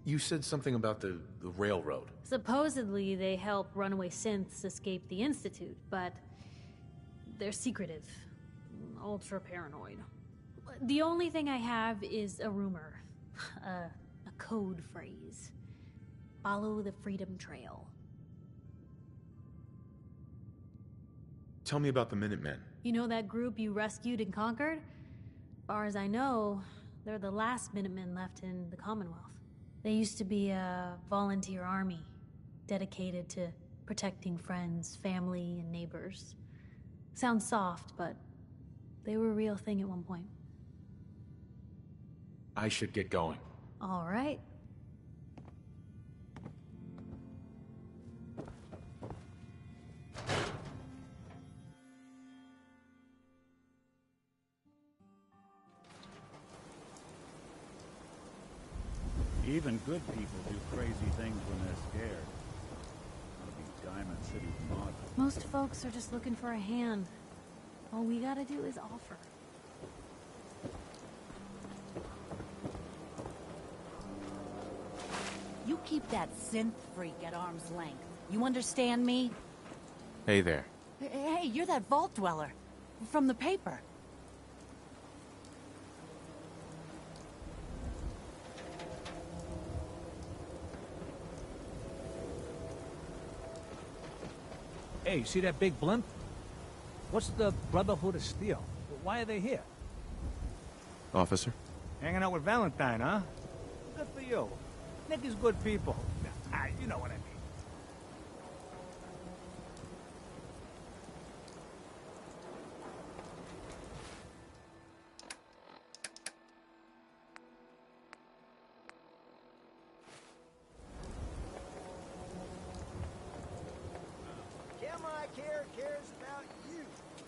You said something about the railroad. Supposedly, they help runaway synths escape the Institute, but they're secretive. Ultra paranoid. The only thing I have is a rumor. A code phrase. Follow the Freedom Trail. Tell me about the Minutemen. You know that group you rescued and conquered? Far as I know, they're the last Minutemen left in the Commonwealth. They used to be a volunteer army, dedicated to protecting friends, family, and neighbors. Sounds soft, but they were a real thing at one point. I should get going. All right. Even good people do crazy things when they're scared. That'll be Diamond City's motto. Most folks are just looking for a hand. All we gotta do is offer. You keep that synth freak at arm's length. You understand me? Hey there. Hey, you're that vault dweller. From the paper. Hey, see that big blimp? What's the Brotherhood of Steel? Why are they here? Officer? Hanging out with Valentine, huh? Good for you. Nick is good people. You know what I mean. Care cares about you.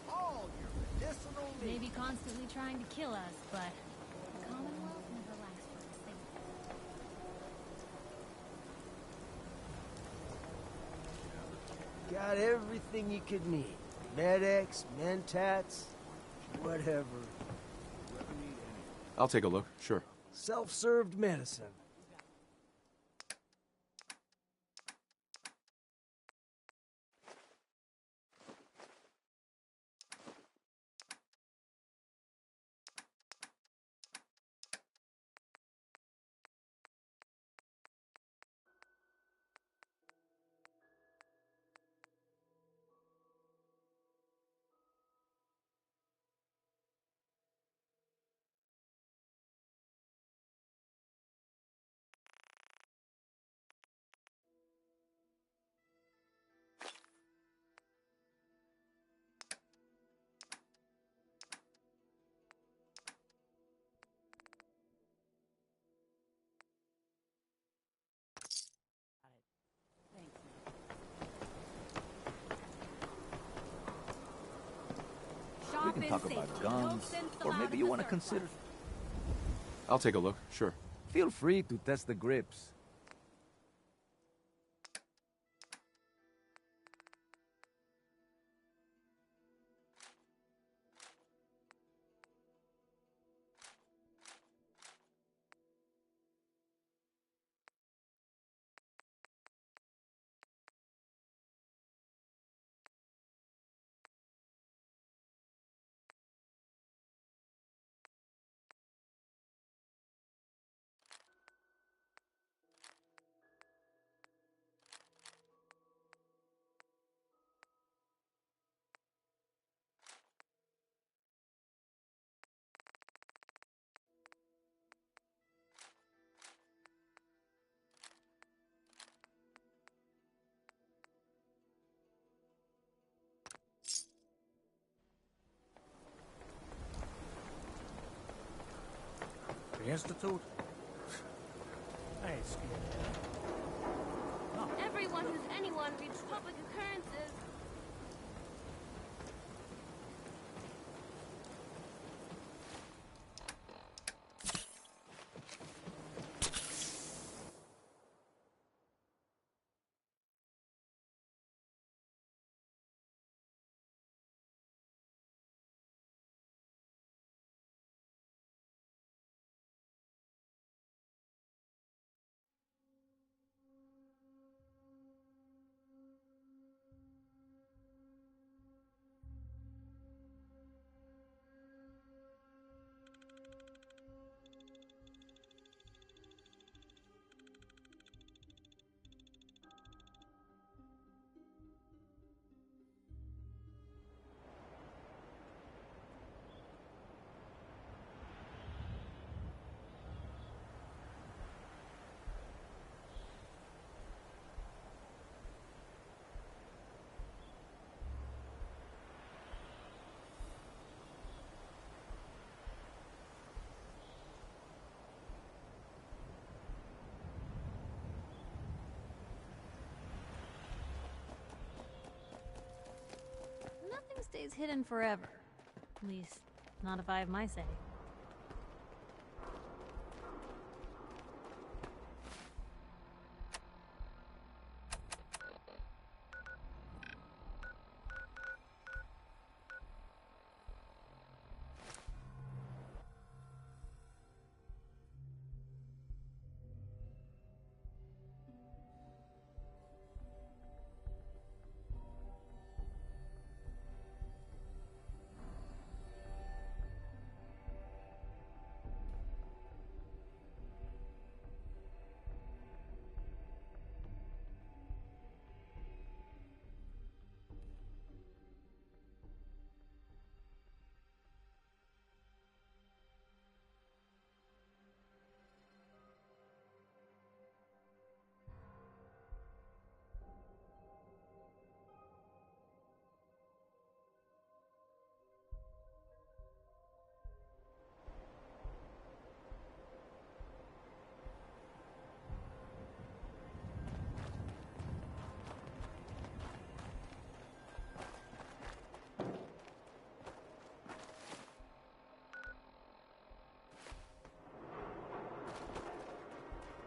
All your medicinal needs. Maybe constantly trying to kill us, but the Commonwealth never lacks for the same. Got everything you could need. Med-X, Mentats, whatever. I'll take a look, sure. Self-served medicine. We can talk about guns, or maybe you want to consider... I'll take a look, sure. Feel free to test the grips. The Institute? I ain't scared. Everyone who's anyone reads public occurrences. stays hidden forever. At least, not if I have my say.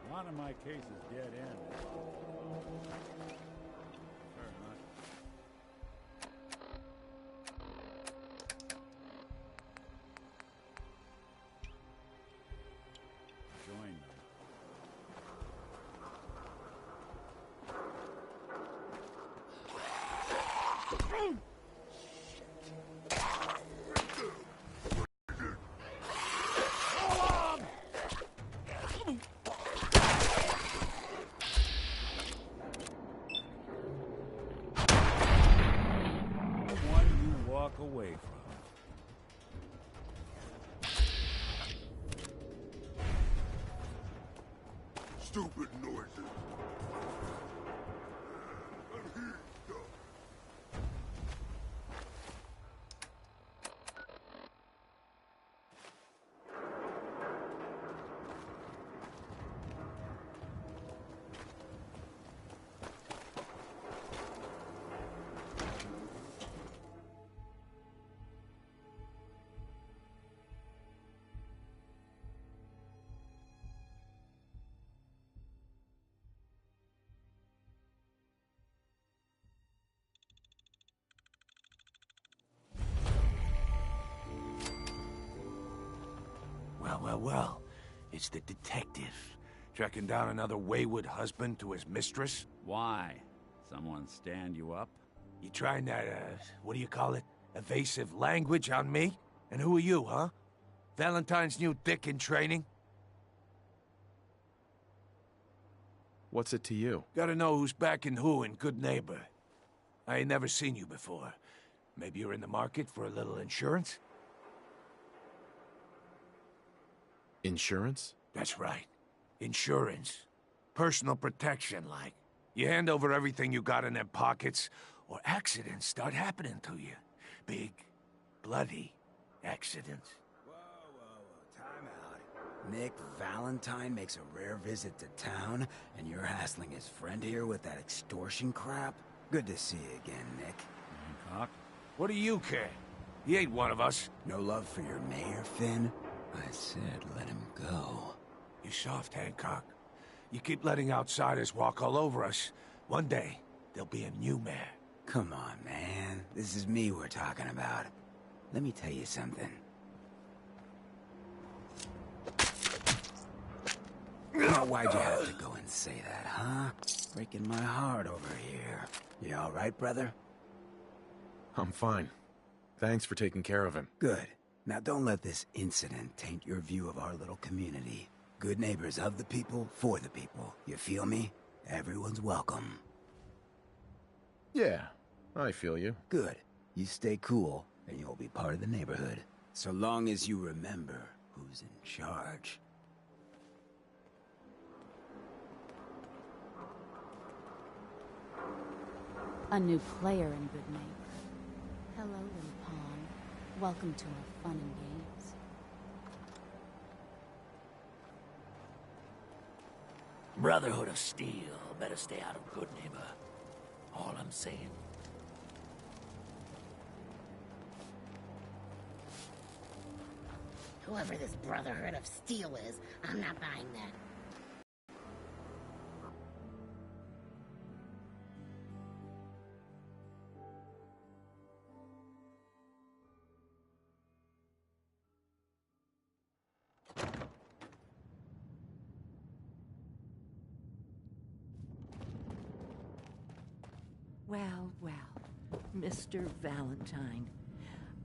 A lot of my cases dead end. Fair enough. Join them. Away from. Stupid noises. Well, it's the detective. Tracking down another wayward husband to his mistress? Why? Someone stand you up? You trying that, what do you call it? Evasive language on me? And who are you, huh? Valentine's new dick in training? What's it to you? Gotta know who's backing who in Good Neighbor. I ain't never seen you before. Maybe you're in the market for a little insurance? Insurance? That's right. Insurance. Personal protection, like. You hand over everything you got in them pockets, or accidents start happening to you. Big, bloody accidents. Time out. Nick Valentine makes a rare visit to town, and you're hassling his friend here with that extortion crap? Good to see you again, Nick. Hancock? What do you care? He ain't one of us. No love for your mayor, Finn? I said let him go. You soft, Hancock. You keep letting outsiders walk all over us. One day, there'll be a new mayor. Come on, man. This is me we're talking about. Let me tell you something. Now, why'd you have to go and say that, huh? Breaking my heart over here. You all right, brother? I'm fine. Thanks for taking care of him. Good. Now don't let this incident taint your view of our little community. Good neighbors of the people, for the people. You feel me? Everyone's welcome. Yeah, I feel you. Good. You stay cool, and you'll be part of the neighborhood. So long as you remember who's in charge. A new player in Good Neighbor. Hello, little pawn. Welcome to our fun and games. Brotherhood of Steel. Better stay out of Good Neighbor. All I'm saying. Whoever this Brotherhood of Steel is, I'm not buying that. Well, well, Mr. Valentine.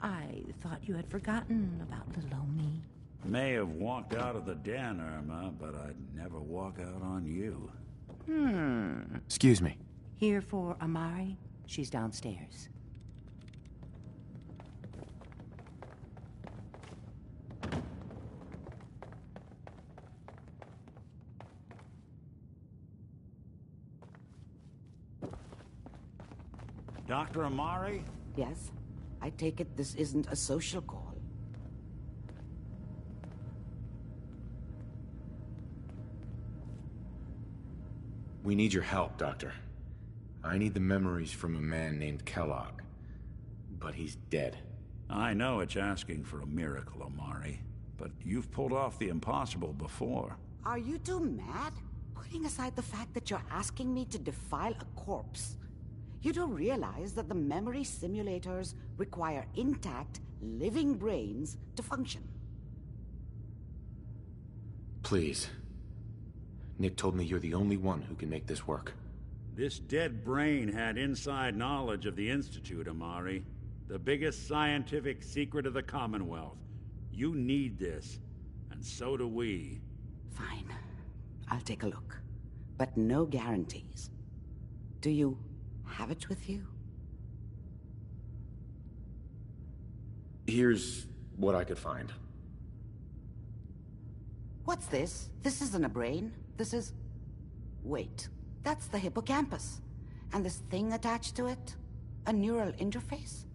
I thought you had forgotten about little old me. May have walked out of the den, Irma, but I'd never walk out on you. Excuse me. Here for Amari? She's downstairs. Dr. Amari? Yes? I take it this isn't a social call. We need your help, Doctor. I need the memories from a man named Kellogg. But he's dead. I know it's asking for a miracle, Amari, but you've pulled off the impossible before. Are you two mad? Putting aside the fact that you're asking me to defile a corpse, you don't realize that the memory simulators require intact, living brains to function. Please. Nick told me you're the only one who can make this work. This dead brain had inside knowledge of the Institute, Amari. The biggest scientific secret of the Commonwealth. You need this, and so do we. Fine. I'll take a look. But no guarantees. Do you have it with you? Here's what I could find. What's this? This isn't a brain. This is... Wait. That's the hippocampus. And this thing attached to it? A neural interface?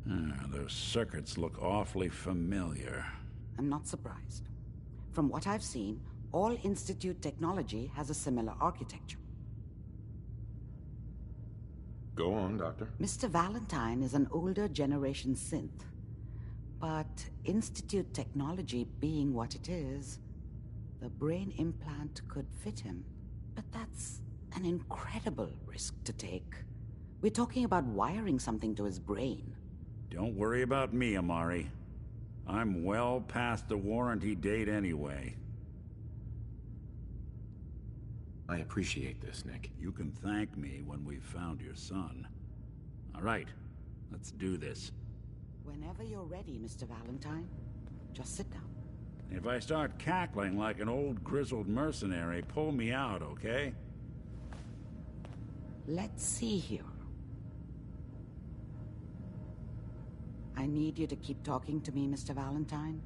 Those circuits look awfully familiar. I'm not surprised. From what I've seen, all Institute technology has a similar architecture. Go on, Doctor. Mr. Valentine is an older generation synth. But Institute technology being what it is, the brain implant could fit him. But that's an incredible risk to take. We're talking about wiring something to his brain. Don't worry about me, Amari. I'm well past the warranty date anyway. I appreciate this, Nick. You can thank me when we've found your son. All right, let's do this. Whenever you're ready, Mr. Valentine. Just sit down. If I start cackling like an old grizzled mercenary, pull me out, okay? Let's see here. I need you to keep talking to me, Mr. Valentine.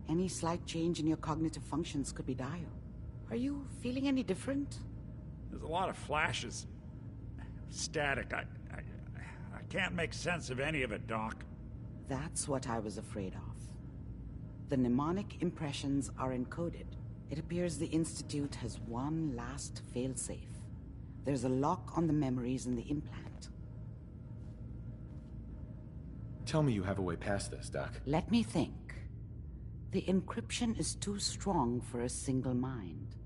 Any slight change in your cognitive functions could be dire. Are you feeling any different? There's a lot of flashes. Static. I can't make sense of any of it, Doc. That's what I was afraid of. The mnemonic impressions are encoded. It appears the Institute has one last failsafe. There's a lock on the memories in the implant. Tell me you have a way past this, Doc. Let me think. The encryption is too strong for a single mind.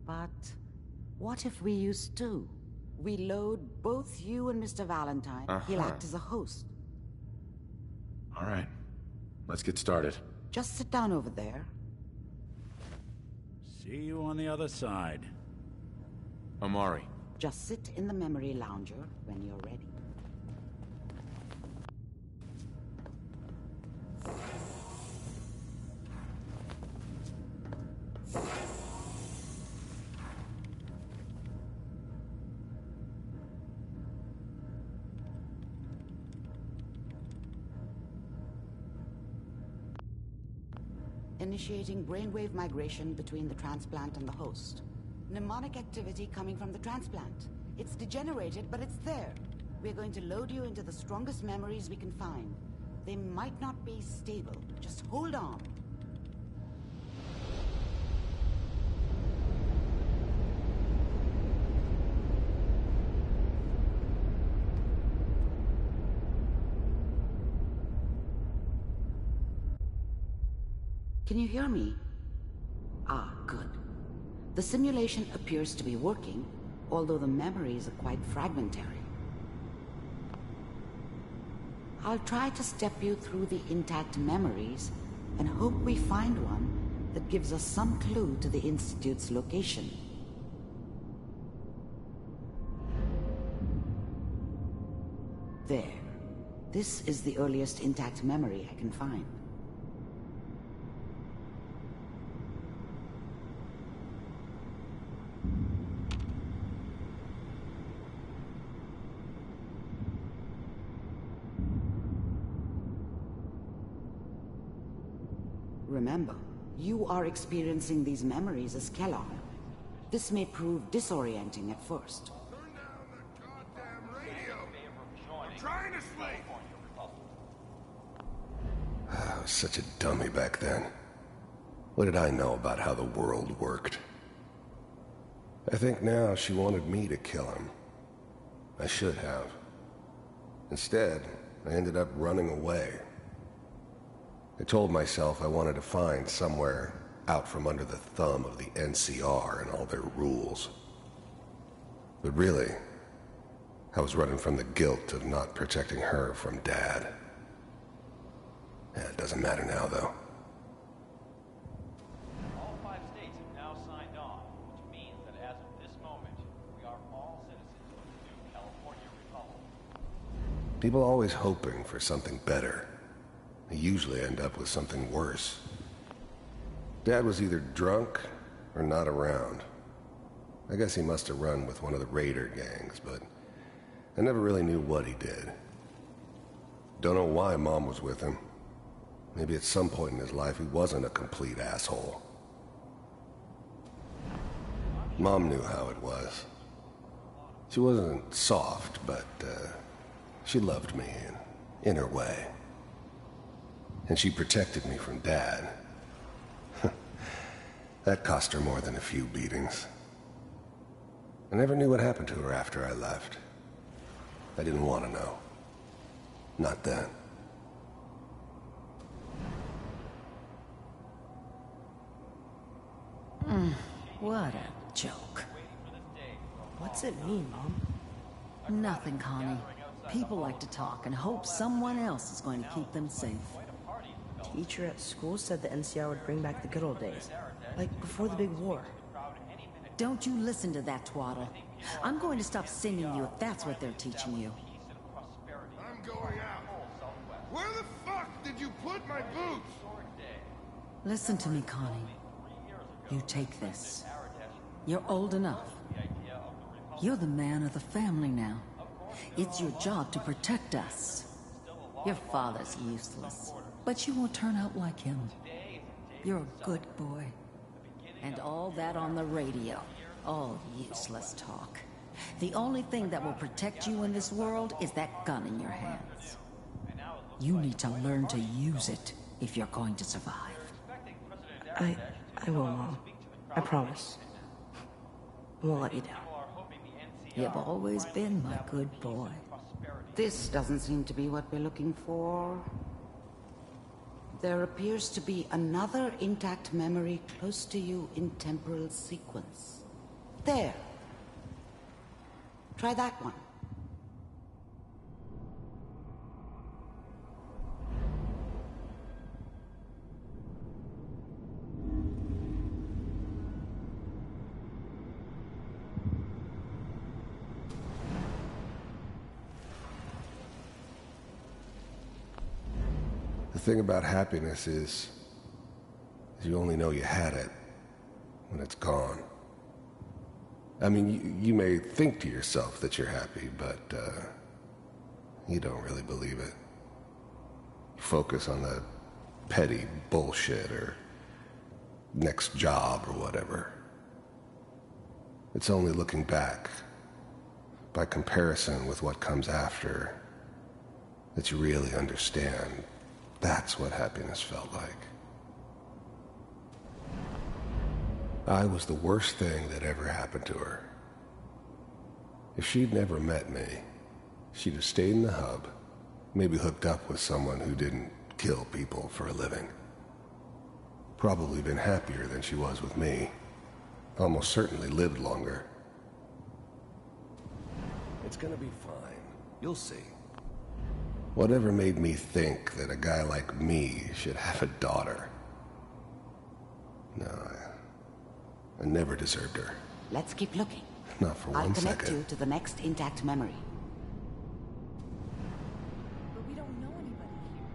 But what if we use two? We load both you and Mr. Valentine. He'll act as a host. All right. Let's get started. Just sit down over there. See you on the other side. Amari. Just sit in the memory lounger when you're ready. Initiating brainwave migration between the transplant and the host. Mnemonic activity coming from the transplant. It's degenerated, but it's there. We're going to load you into the strongest memories we can find. They might not be stable. Just hold on. Can you hear me? Ah, good. The simulation appears to be working, although the memories are quite fragmentary. I'll try to step you through the intact memories and hope we find one that gives us some clue to the Institute's location. There. This is the earliest intact memory I can find. Remember, you are experiencing these memories as Kellogg. This may prove disorienting at first. Trying to sleep. I was such a dummy back then. What did I know about how the world worked? I think now she wanted me to kill him. I should have. Instead, I ended up running away. I told myself I wanted to find somewhere out from under the thumb of the NCR and all their rules. But really, I was running from the guilt of not protecting her from Dad. Yeah, it doesn't matter now, though. All 5 states have now signed on, which means that as of this moment, we are all citizens of the new California Republic. People are always hoping for something better. They usually end up with something worse. Dad was either drunk or not around. I guess he must have run with one of the raider gangs, but I never really knew what he did. Don't know why Mom was with him. Maybe at some point in his life he wasn't a complete asshole. Mom knew how it was. She wasn't soft, but she loved me in her way. And she protected me from Dad. That cost her more than a few beatings. I never knew what happened to her after I left. I didn't want to know. Not then. What a joke. What's it mean, Mom? Nothing, Connie. People like to talk and hope someone else is going to keep them safe. Teacher at school said the NCR would bring back the good old days. Like before the big war. Don't you listen to that twaddle. I'm going to stop singing you if that's what they're teaching you. I'm going out. Where the fuck did you put my boots? Listen to me, Connie. You take this. You're old enough. You're the man of the family now. It's your job to protect us. Your father's useless, but you won't turn out like him. You're a good boy. And all that on the radio, all useless talk. The only thing that will protect you in this world is that gun in your hands. You need to learn to use it if you're going to survive. I will, Mom. I promise. I won't let you down. You've always been my good boy. This doesn't seem to be what we're looking for. There appears to be another intact memory close to you in temporal sequence. There. Try that one. The thing about happiness is you only know you had it when it's gone. I mean, you may think to yourself that you're happy, but you don't really believe it. You focus on the petty bullshit or next job or whatever. It's only looking back, by comparison with what comes after, that you really understand that's what happiness felt like. I was the worst thing that ever happened to her. If she'd never met me, she'd have stayed in the hub, maybe hooked up with someone who didn't kill people for a living. probably been happier than she was with me. Almost certainly lived longer. It's gonna be fine. You'll see. Whatever made me think that a guy like me should have a daughter? No, I never deserved her. Let's keep looking. Not for I'll one connect second. you to the next intact memory. But we don't know anybody here.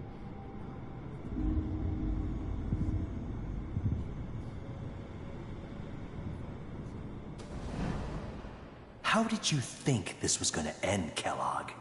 How did you think this was gonna end, Kellogg?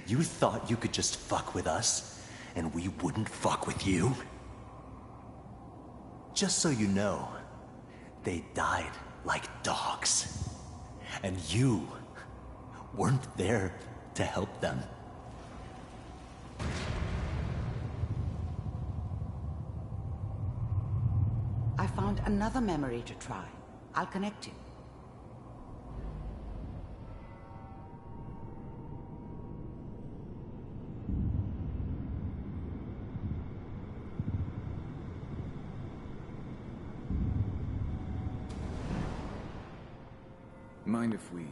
You thought you could just fuck with us, and we wouldn't fuck with you? Just so you know, they died like dogs. And you weren't there to help them. I found another memory to try. I'll connect you. Mind if we...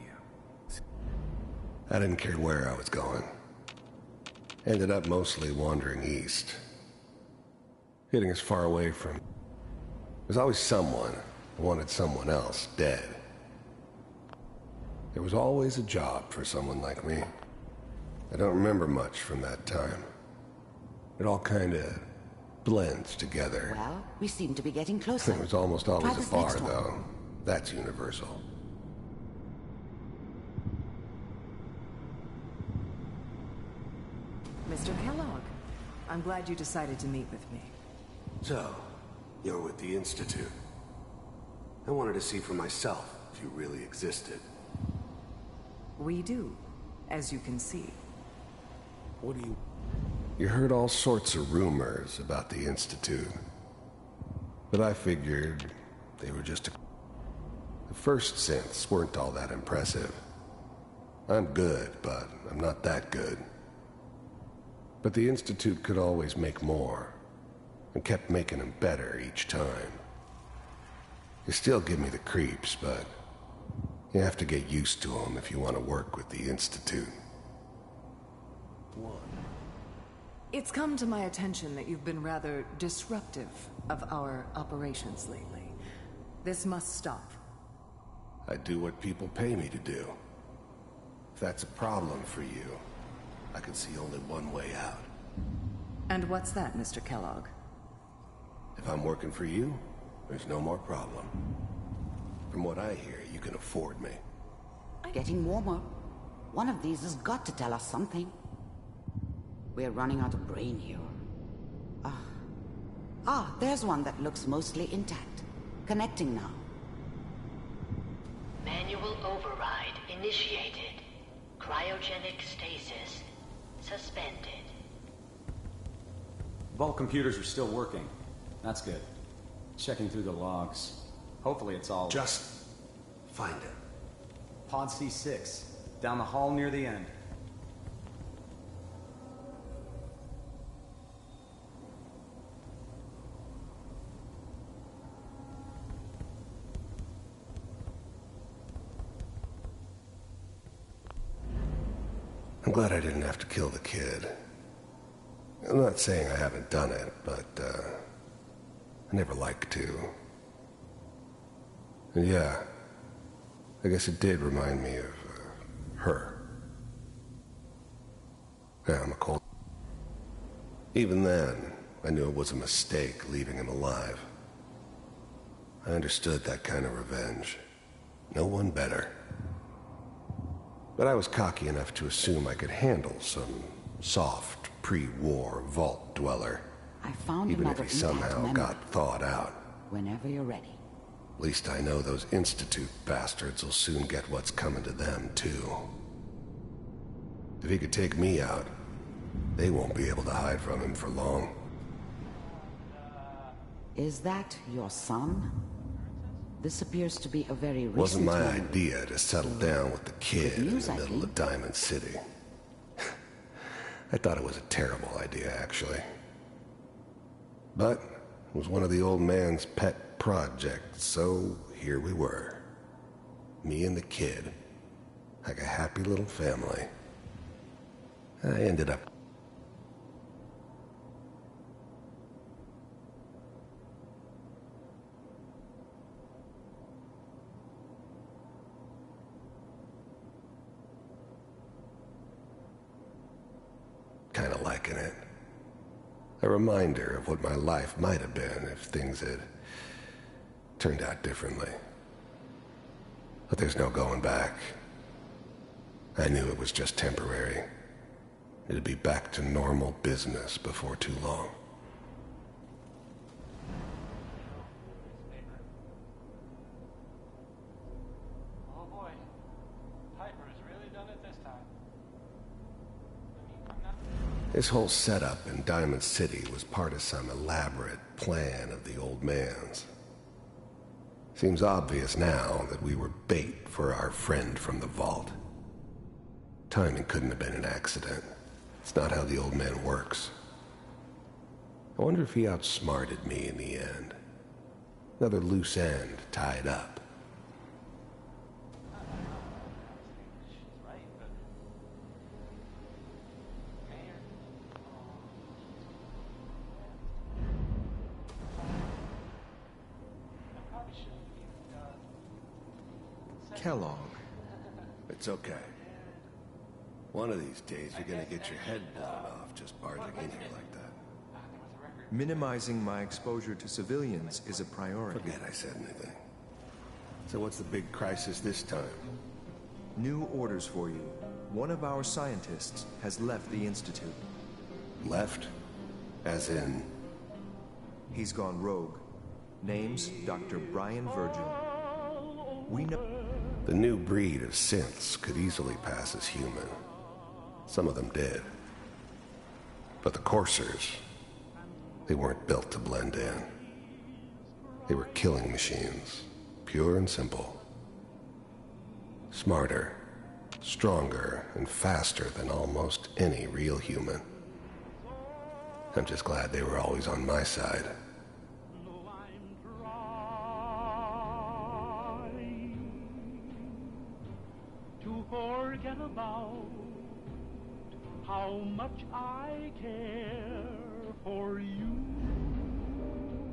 I didn't care where I was going. Ended up mostly wandering east. Getting as far away from... There's always someone who wanted someone else dead. There was always a job for someone like me. I don't remember much from that time. It all kinda blends together. Well, we seem to be getting closer. There was almost always Try a this bar, next one. though. That's universal. Mr. Kellogg, I'm glad you decided to meet with me. So, you're with the Institute. I wanted to see for myself if you really existed. We do, as you can see. What do you... You heard all sorts of rumors about the Institute. But I figured they were just a... The first synths weren't all that impressive. I'm good, but I'm not that good. But the Institute could always make more, and kept making them better each time. You still give me the creeps, but you have to get used to them if you want to work with the Institute. It's come to my attention that you've been rather disruptive of our operations lately. This must stop. I do what people pay me to do. If that's a problem for you, I can see only one way out. And what's that, Mr. Kellogg? If I'm working for you, there's no more problem. From what I hear, you can afford me. Getting warmer. One of these has got to tell us something. We're running out of brain here. There's one that looks mostly intact. Connecting now. Manual override initiated. Cryogenic stasis suspended. Vault computers are still working. That's good. Checking through the logs. Hopefully it's all... Just find him. Pod C6, down the hall near the end. I'm glad I didn't have to kill the kid. I'm not saying I haven't done it, but, I never liked to. And yeah, I guess it did remind me of, her. Yeah, I'm a cold... Even then, I knew it was a mistake leaving him alive. I understood that kind of revenge. No one better. But I was cocky enough to assume I could handle some soft, pre-war vault dweller. I found even if another he somehow memory. got thawed out. Whenever you're ready. At least I know those Institute bastards will soon get what's coming to them, too. If he could take me out, they won't be able to hide from him for long. Is that your son? This appears to be a very recent... Wasn't my memory. idea to settle down with the kid in news, the I middle think. of Diamond City. I thought it was a terrible idea, actually. But it was one of the old man's pet projects, so here we were. Me and the kid, like a happy little family. I ended up... kinda liking it. A reminder of what my life might have been if things had turned out differently. But there's no going back. I knew it was just temporary. It'd be back to normal business before too long. Oh boy, Piper's really done it this time. This whole setup in Diamond City was part of some elaborate plan of the old man's. Seems obvious now that we were bait for our friend from the vault. Timing couldn't have been an accident. It's not how the old man works. I wonder if he outsmarted me in the end. Another loose end tied up. Kellogg. It's okay. One of these days you're gonna get your head blown off just barging in here like that. Minimizing my exposure to civilians is a priority. Forget I said anything. So what's the big crisis this time? New orders for you. One of our scientists has left the Institute. Left? As in? He's gone rogue. Name's Dr. Brian Virgil. We know... The new breed of synths could easily pass as human. Some of them did. But the coursers, they weren't built to blend in. They were killing machines, pure and simple. Smarter, stronger, and faster than almost any real human. I'm just glad they were always on my side. To forget about how much I care for you.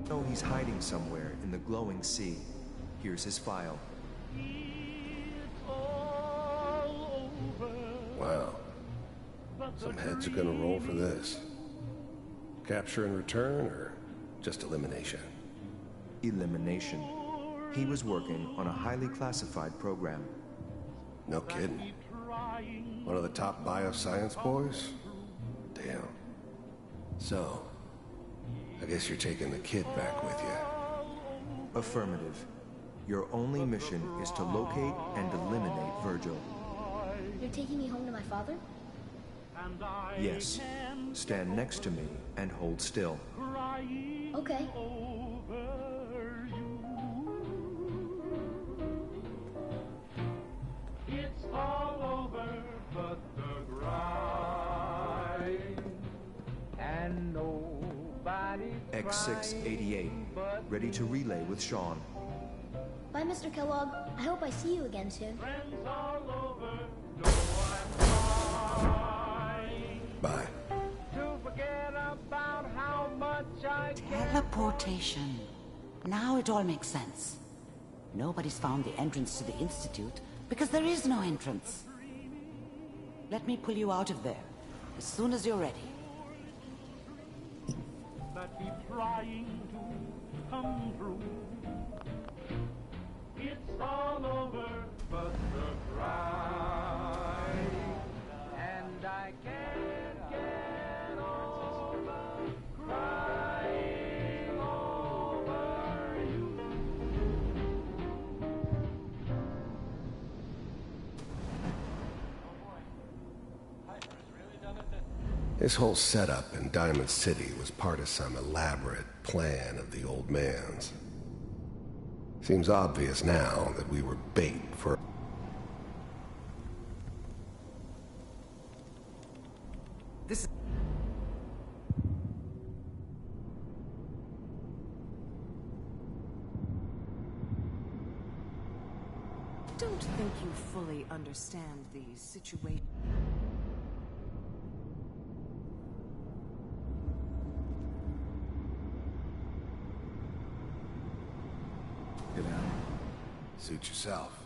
No, he's hiding somewhere in the glowing sea. Here's his file. Wow. Some heads are gonna roll for this. Capture and return, or just elimination? Elimination. He was working on a highly classified program. No kidding. One of the top bioscience boys? Damn. So, I guess you're taking the kid back with you. Affirmative. Your only mission is to locate and eliminate Virgil. You're taking me home to my father? Yes. Stand next to me and hold still. Okay. X688, ready to relay with Sean. Bye, Mr. Kellogg. I hope I see you again soon. Bye. Teleportation. Now it all makes sense. Nobody's found the entrance to the Institute because there is no entrance. Let me pull you out of there as soon as you're ready. That keep trying to come true. It's all over but the cry, and I can't get over crying over you. This whole setup in Diamond City was part of some elaborate plan of the old man's. Seems obvious now that we were bait for... This... Don't think you fully understand the situation. Get out. Suit yourself.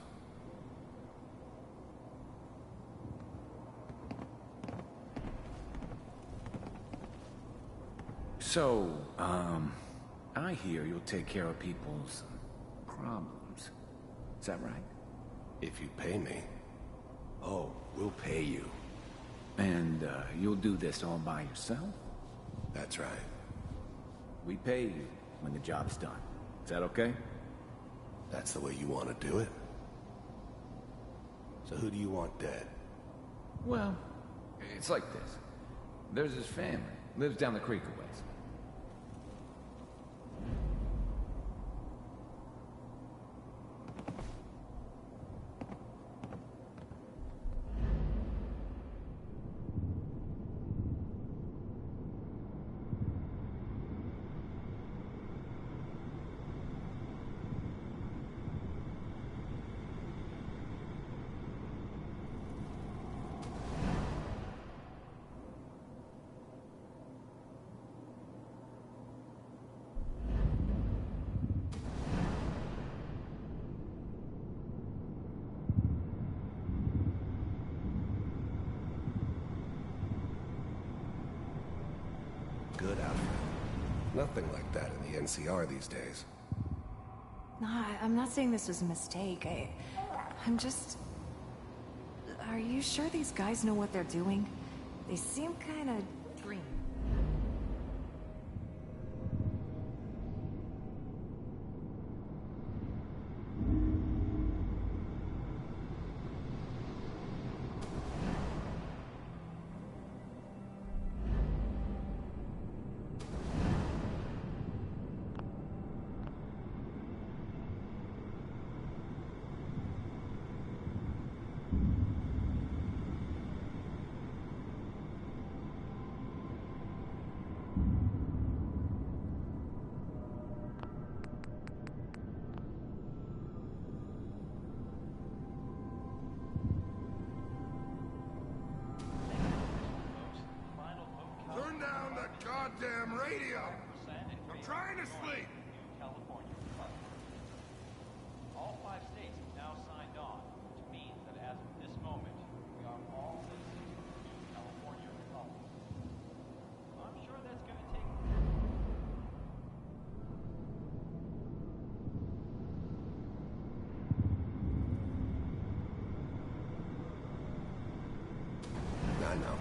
So, I hear you'll take care of people's problems. Is that right? If you pay me. Oh, we'll pay you. And, you'll do this all by yourself? That's right. We pay you when the job's done. Is that okay? That's the way you want to do it? So who do you want dead? Well, it's like this. There's his family. Lives down the creek a ways. Good outfit. Nothing like that in the NCR these days. No, I'm not saying this was a mistake. I'm just... Are you sure these guys know what they're doing? They seem kind of green. Turn down the goddamn radio! I'm trying to sleep! All 5 states have now signed on, which means that as of this moment, we are all citizens of the new California Republic. I'm sure that's going to take... I know.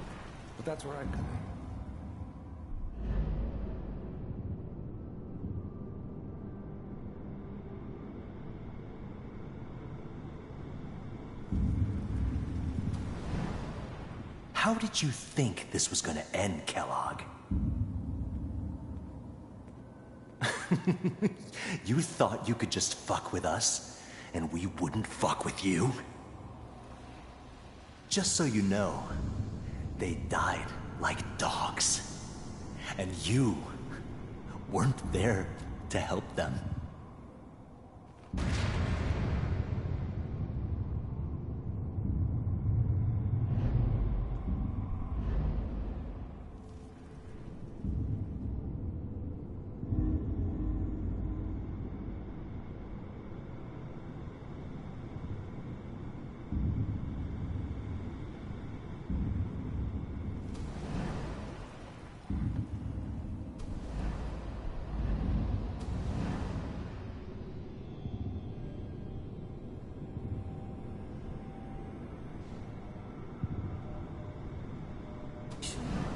But that's where I come in. How did you think this was gonna end, Kellogg? You thought you could just fuck with us, and we wouldn't fuck with you? Just so you know, they died like dogs. And you weren't there to help them.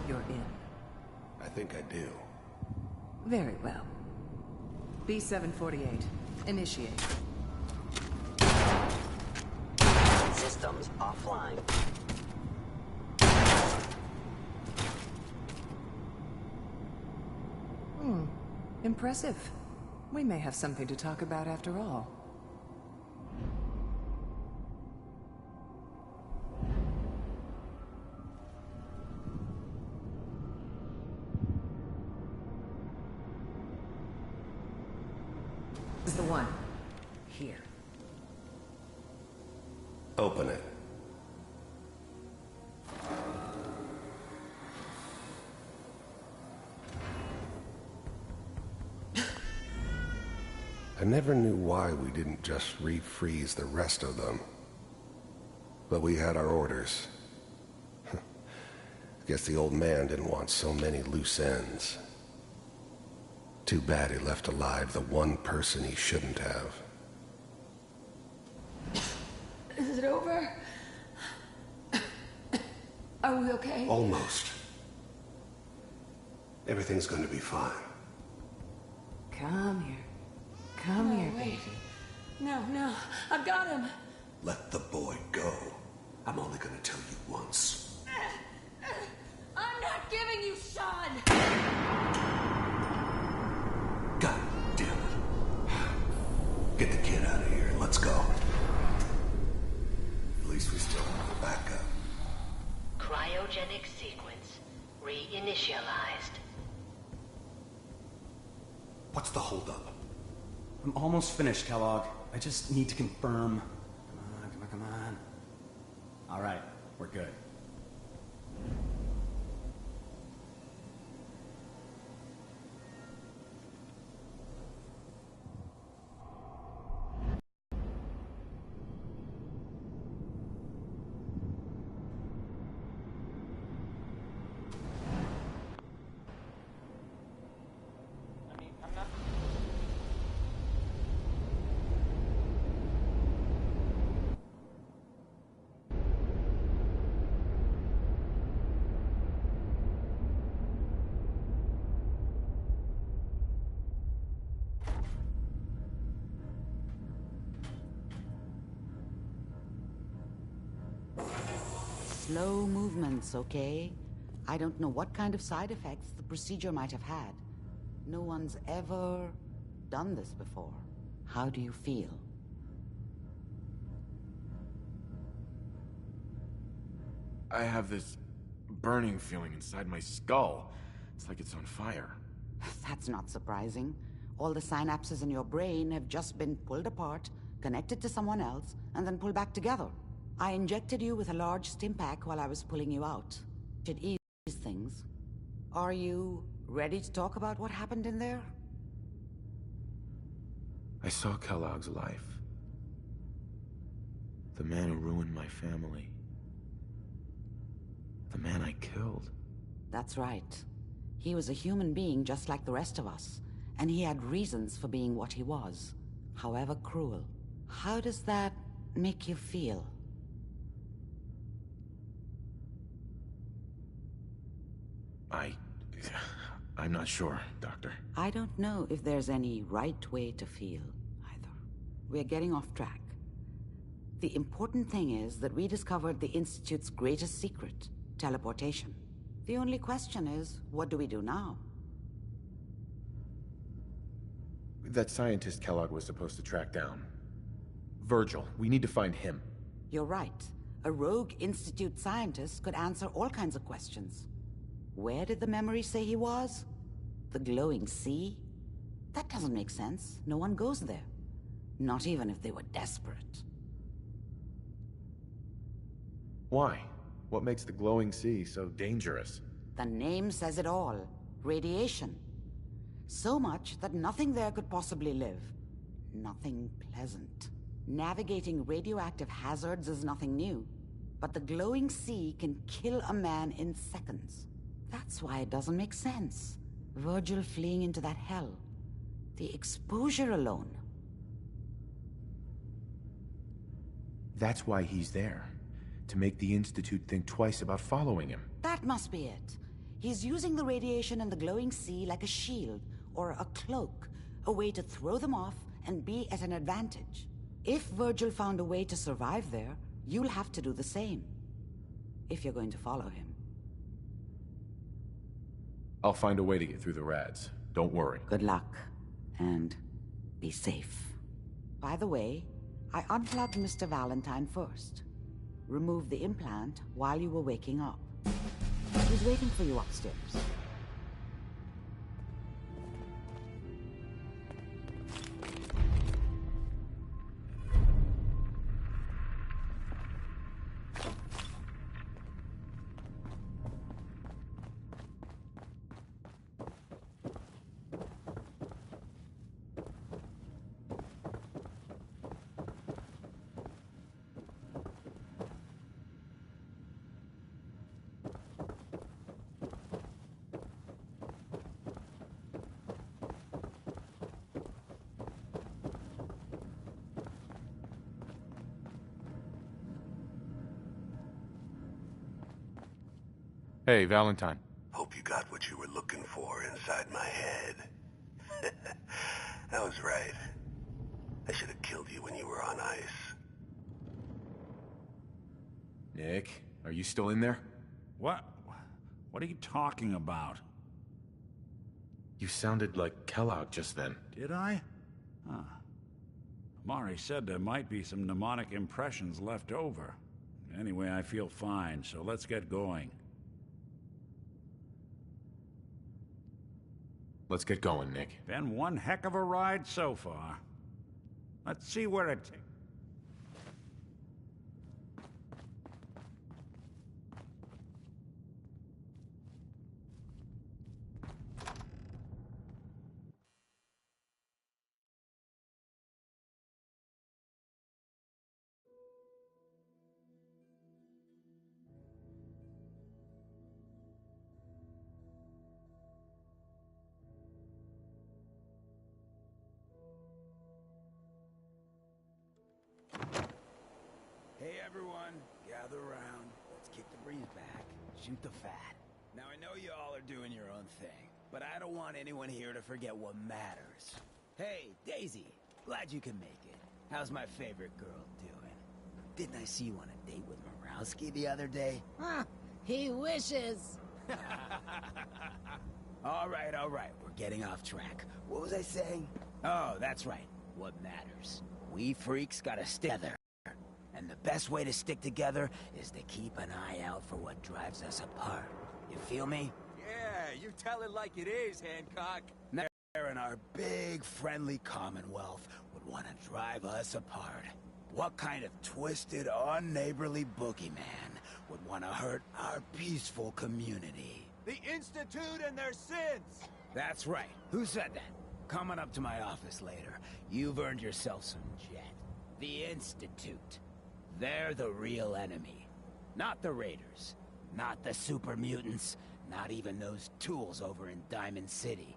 You're in. I think I do. Very well. B-748. Initiate. Systems offline. Impressive. We may have something to talk about after all. Is the one. Here. Open it. I never knew why we didn't just refreeze the rest of them. But we had our orders. Guess the old man didn't want so many loose ends. Too bad he left alive the one person he shouldn't have. Is it over? Are we okay? Almost. Everything's going to be fine. Come here. Come here, wait. baby. No, I've got him. Let the boy go. I'm only going to tell you once. I'm not giving you Sean! God damn it. Get the kid out of here. Let's go. At least we still have a backup. Cryogenic sequence reinitialized. What's the holdup? I'm almost finished, Kellogg. I just need to confirm. Come on. All right, we're good. Slow movements, okay? I don't know what kind of side effects the procedure might have had. No one's ever done this before. How do you feel? I have this burning feeling inside my skull. It's like it's on fire. That's not surprising. All the synapses in your brain have just been pulled apart, connected to someone else, and then pulled back together. I injected you with a large stim pack while I was pulling you out. Should ease things. Are you ready to talk about what happened in there? I saw Kellogg's life. The man who ruined my family. The man I killed. That's right. He was a human being just like the rest of us, and he had reasons for being what he was, however cruel. How does that make you feel? I'm not sure, Doctor. I don't know if there's any right way to feel, either. We're getting off track. The important thing is that we discovered the Institute's greatest secret, teleportation. The only question is, what do we do now? That scientist Kellogg was supposed to track down. Virgil, we need to find him. You're right. A rogue Institute scientist could answer all kinds of questions. Where did the memory say he was? The glowing sea? That doesn't make sense. No one goes there. Not even if they were desperate. Why? What makes the glowing sea so dangerous? The name says it all. Radiation. So much that nothing there could possibly live. Nothing pleasant. Navigating radioactive hazards is nothing new. But the glowing sea can kill a man in seconds. That's why it doesn't make sense. Virgil fleeing into that hell. The exposure alone. That's why he's there. To make the Institute think twice about following him. That must be it. He's using the radiation in the glowing sea like a shield, or a cloak, a way to throw them off and be at an advantage. If Virgil found a way to survive there, you'll have to do the same. If you're going to follow him. I'll find a way to get through the rads. Don't worry. Good luck. And be safe. By the way, I unplugged Mr. Valentine first. Removed the implant while you were waking up. He's waiting for you upstairs. Hey, Valentine. Hope you got what you were looking for inside my head. I was right. I should have killed you when you were on ice. Nick, are you still in there? What? What are you talking about? You sounded like Kellogg just then. Did I? Huh. Mari said there might be some mnemonic impressions left over. Anyway, I feel fine, so let's get going. Let's get going, Nick. Been one heck of a ride so far. Let's see where it takes. Hey everyone, gather around. Let's kick the breeze back. Shoot the fat. Now I know you all are doing your own thing, but I don't want anyone here to forget what matters. Hey, Daisy, glad you can make it. How's my favorite girl doing? Didn't I see you on a date with Morowski the other day? Huh, he wishes. All right, we're getting off track. What was I saying? Oh, that's right. What matters. We freaks gotta stick together. And the best way to stick together is to keep an eye out for what drives us apart. You feel me? Yeah, you tell it like it is, Hancock. There in our big, friendly Commonwealth would want to drive us apart. What kind of twisted, unneighborly boogeyman would want to hurt our peaceful community? The Institute and their sins! That's right. Who said that? Coming up to my office later. You've earned yourself some jet. The Institute. They're the real enemy. Not the Raiders. Not the super mutants. Not even those tools over in Diamond City.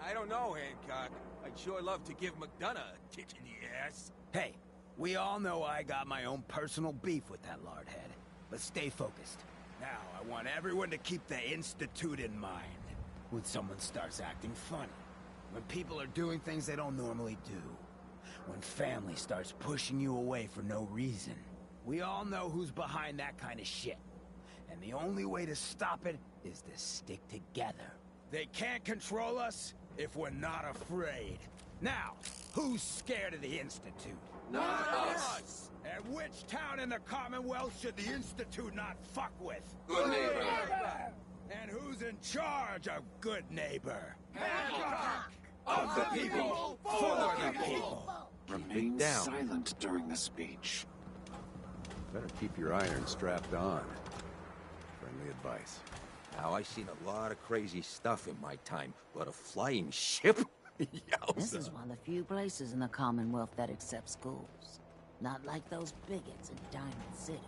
I don't know, Hancock. I'd sure love to give McDonough a kick in the ass. Hey, we all know I got my own personal beef with that lardhead. But stay focused. Now, I want everyone to keep the Institute in mind. When someone starts acting funny. When people are doing things they don't normally do. When family starts pushing you away for no reason. We all know who's behind that kind of shit. And the only way to stop it is to stick together. They can't control us if we're not afraid. Now, who's scared of the Institute? Not us! And which town in the Commonwealth should the Institute not fuck with? Good Neighbor! And who's in charge of Good Neighbor? Hancock! Of the people, for the people. Remain down. silent during the speech. Better keep your iron strapped on. Friendly advice. Now, I've seen a lot of crazy stuff in my time, but a flying ship? This is one of the few places in the Commonwealth that accepts schools. Not like those bigots in Diamond City.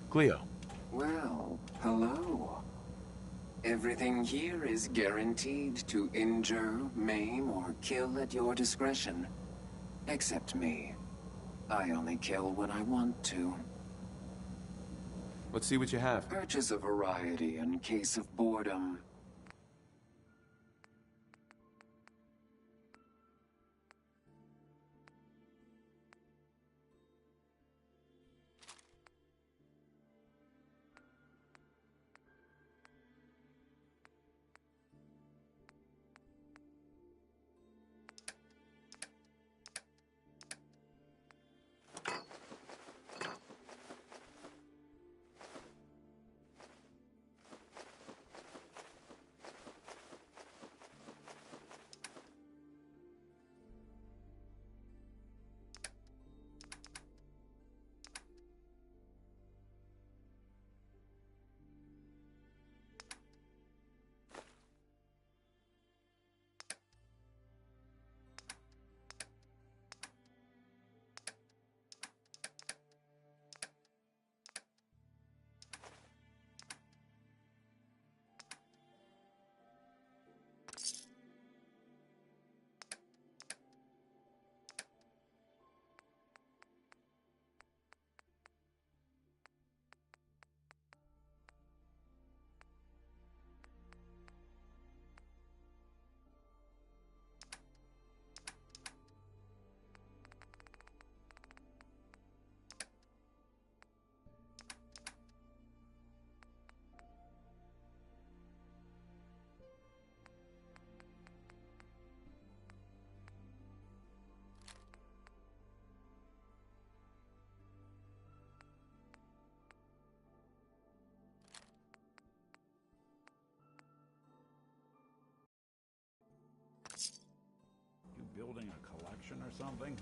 Cleo. Well, hello. Everything here is guaranteed to injure, maim, or kill at your discretion. Except me. I only kill when I want to. Let's see what you have. Purchase a variety in case of boredom. You building a collection or something?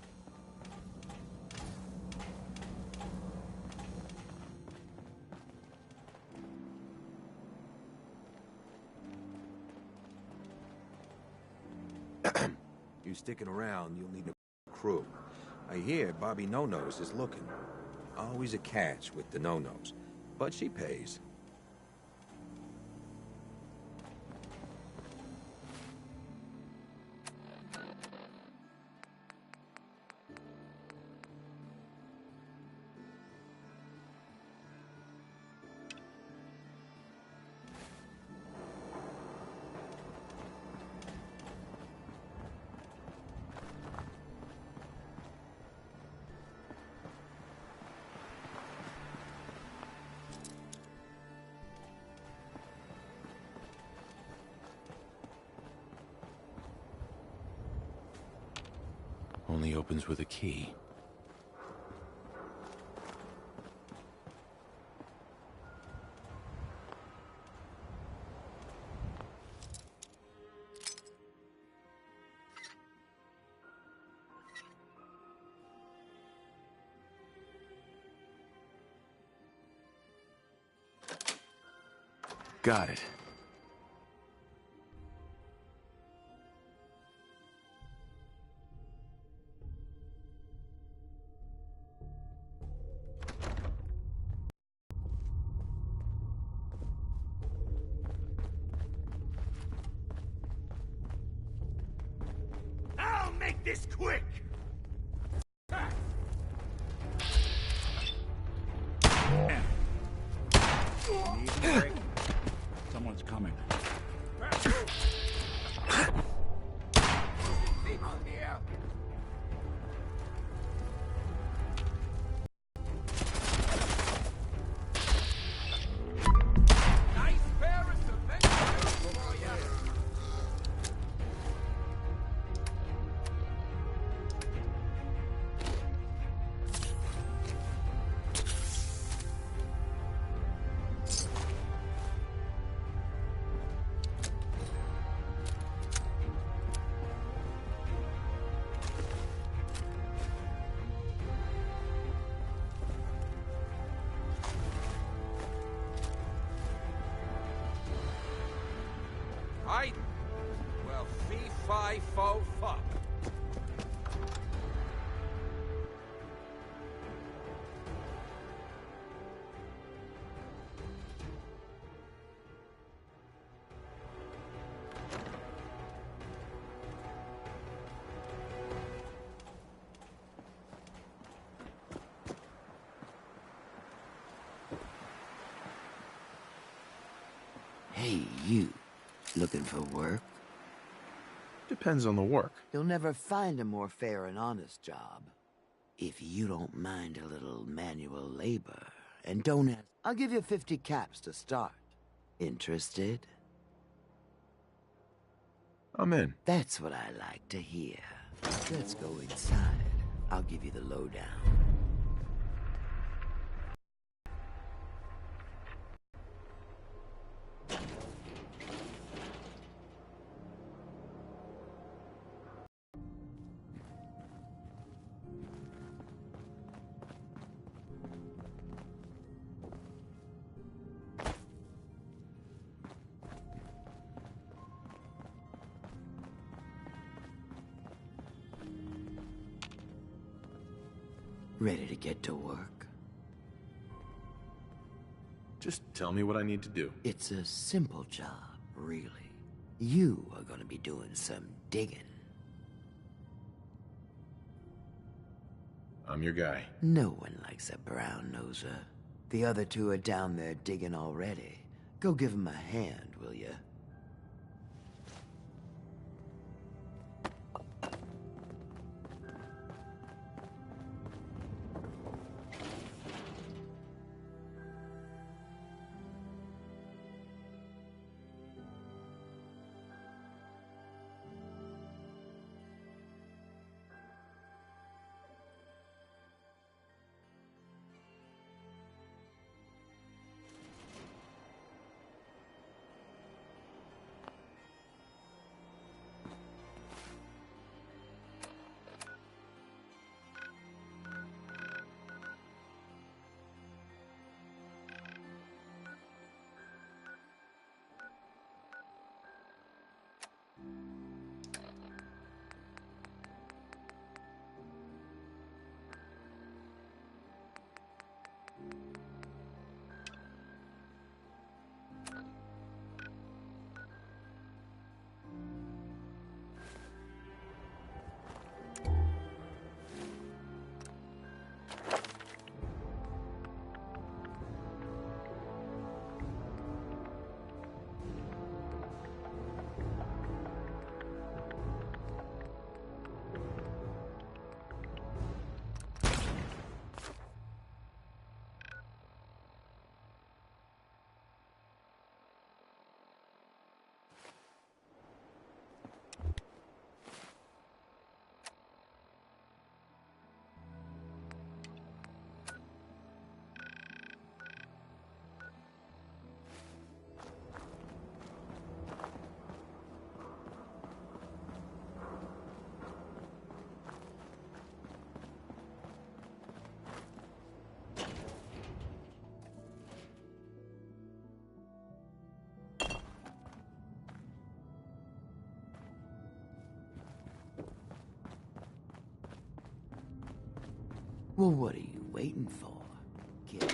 You sticking around, you'll need a crew. I hear Bobby No-Nose is looking. Always a catch with the No-Nose, but she pays. Only opens with a key. Got it. I'll make this quick! Need a break? Someone's coming. a fee-fi-fo-fuck. Hey, you. Looking for work? Depends on the work. You'll never find a more fair and honest job. If you don't mind a little manual labor, and don't ask, I'll give you 50 caps to start. Interested? I'm in. That's what I like to hear. Let's go inside. I'll give you the lowdown. Ready to get to work? Just tell me what I need to do. It's a simple job, really. You are gonna be doing some digging. I'm your guy. No one likes a brown noser. The other two are down there digging already. Go give them a hand, will ya? Well, what are you waiting for? Get in.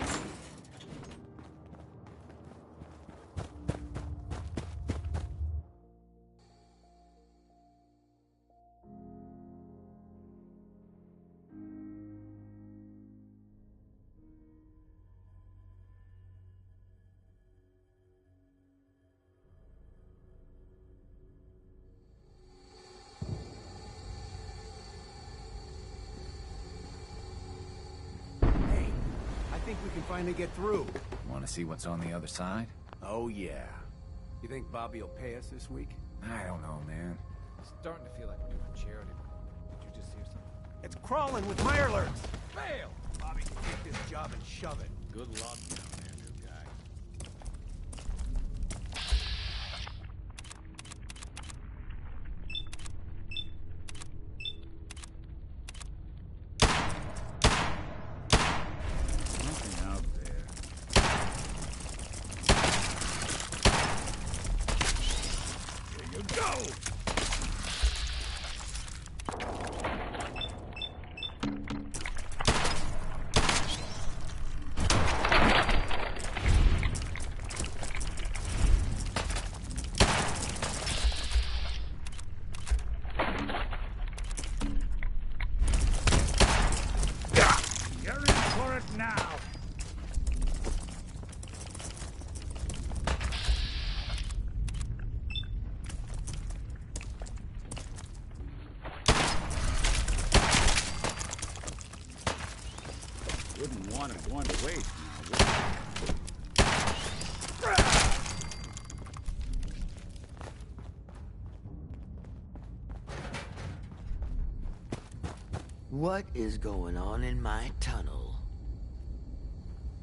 I think we can finally get through. Want to see what's on the other side? Oh, yeah. You think Bobby will pay us this week? I don't know, man. It's starting to feel like we're doing charity. Did you just hear something? It's crawling with mirelurks! Fail! Bobby can take this job and shove it. Good luck down there, new guy. Nothing out there. Here you go! want is going to waste now. What is going on in my tunnel?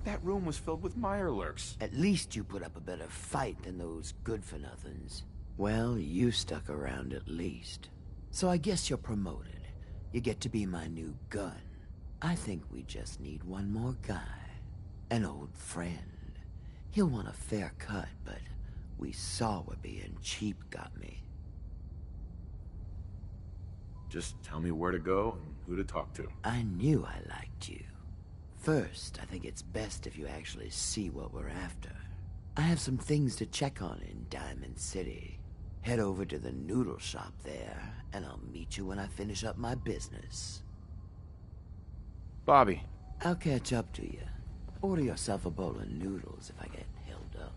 That room was filled with Mirelurks. At least you put up a better fight than those good-for-nothings. Well, you stuck around at least. So I guess you're promoted. You get to be my new gun. I think we just need one more guy. An old friend. He'll want a fair cut, but we saw what being cheap got me. Just tell me where to go and who to talk to. I knew I liked you. First, I think it's best if you actually see what we're after. I have some things to check on in Diamond City. Head over to the noodle shop there, and I'll meet you when I finish up my business. Bobby. I'll catch up to you. Order yourself a bowl of noodles if I get held up.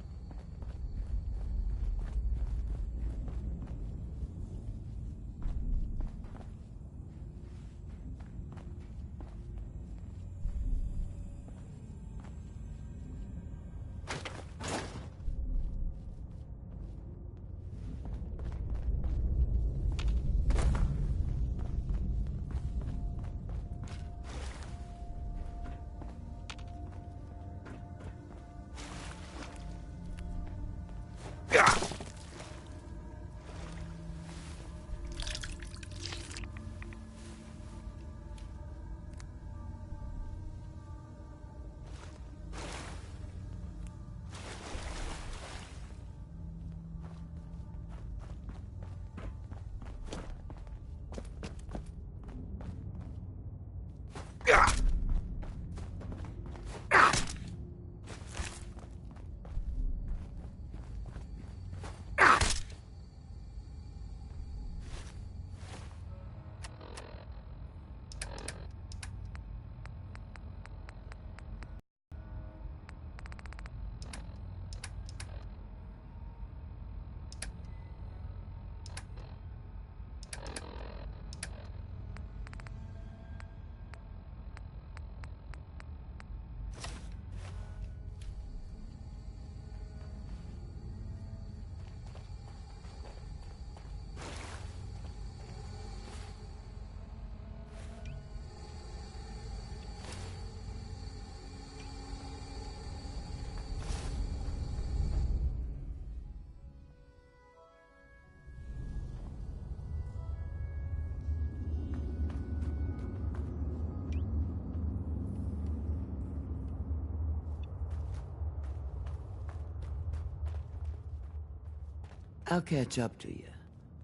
I'll catch up to you.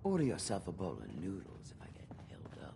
Order yourself a bowl of noodles if I get held up.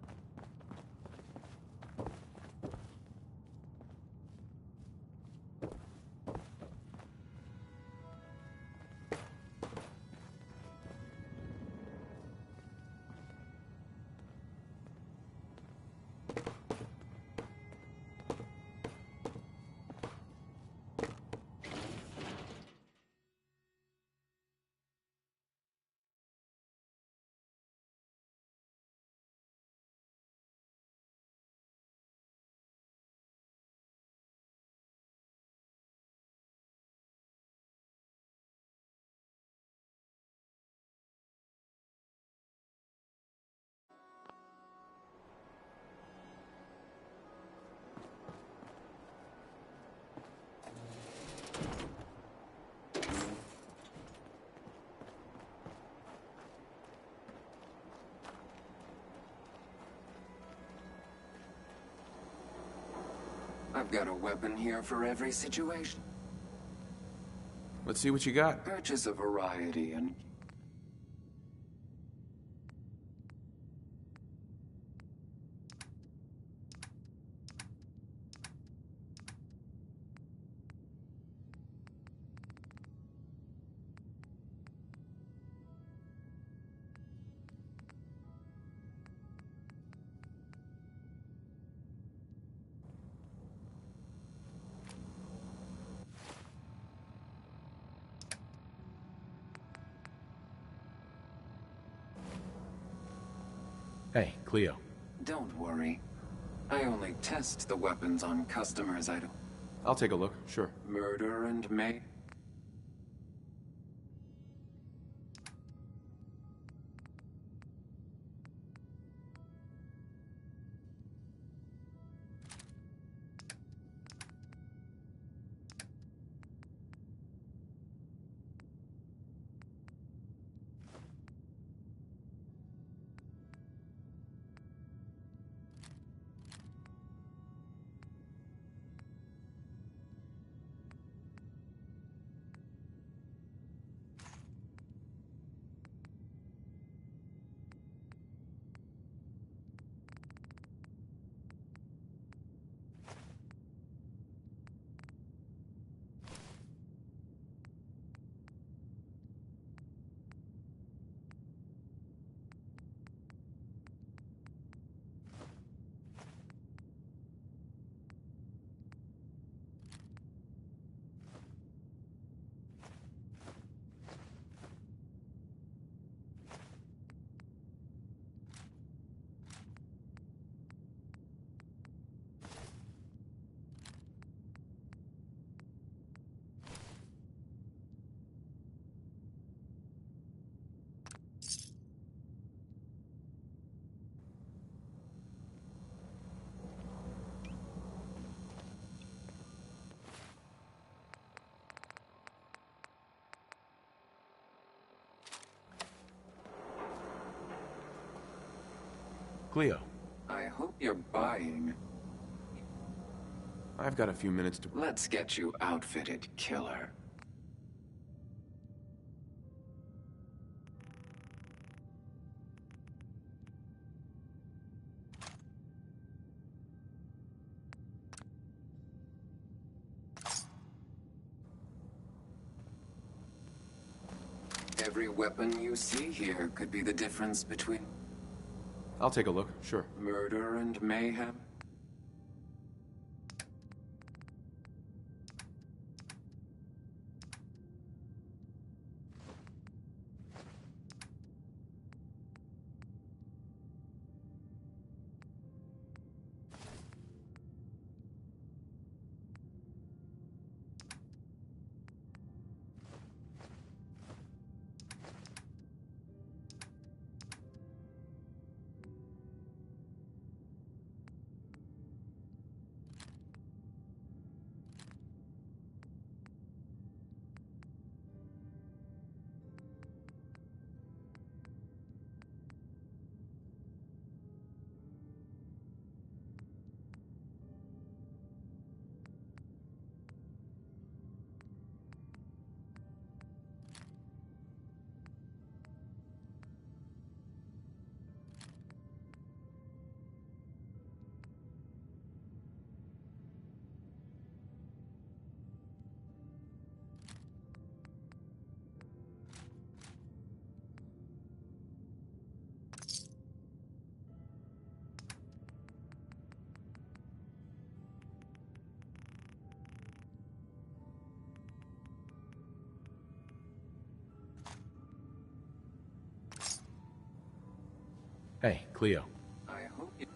I've got a weapon here for every situation. Let's see what you got. Purchase a variety and... Hey, Cleo. Don't worry. I only test the weapons on customers I don't... I'll take a look, sure. Murder and may... Cleo. I hope you're buying. I've got a few minutes to... Let's get you outfitted, killer. Every weapon you see here could be the difference between... I'll take a look, sure. Murder and mayhem? Hey, Cleo. I hope you...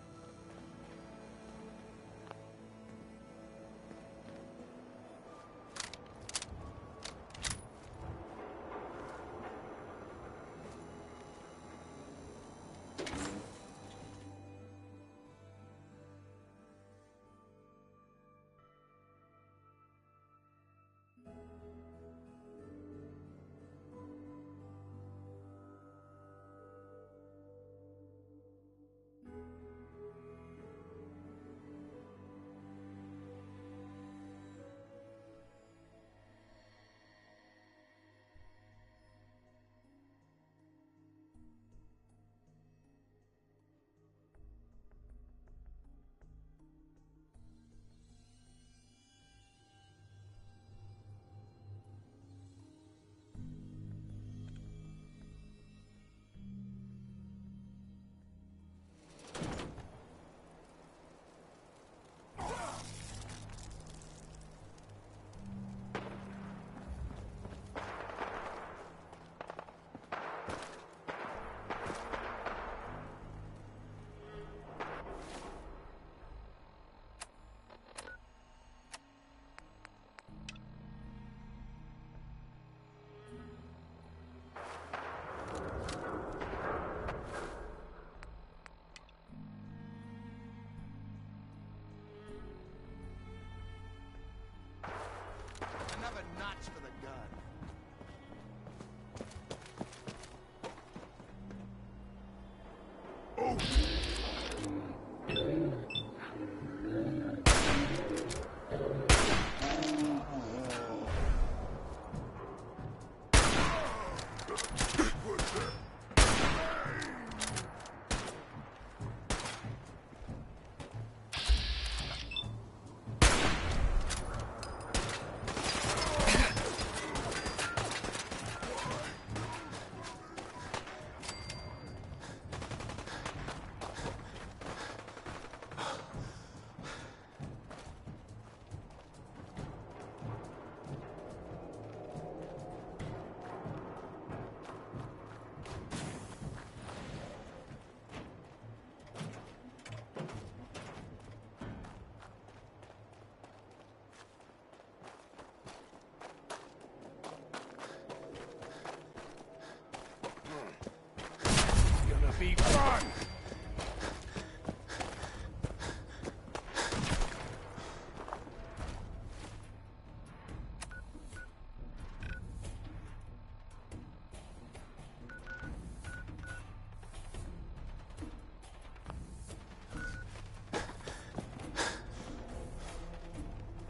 Be fun!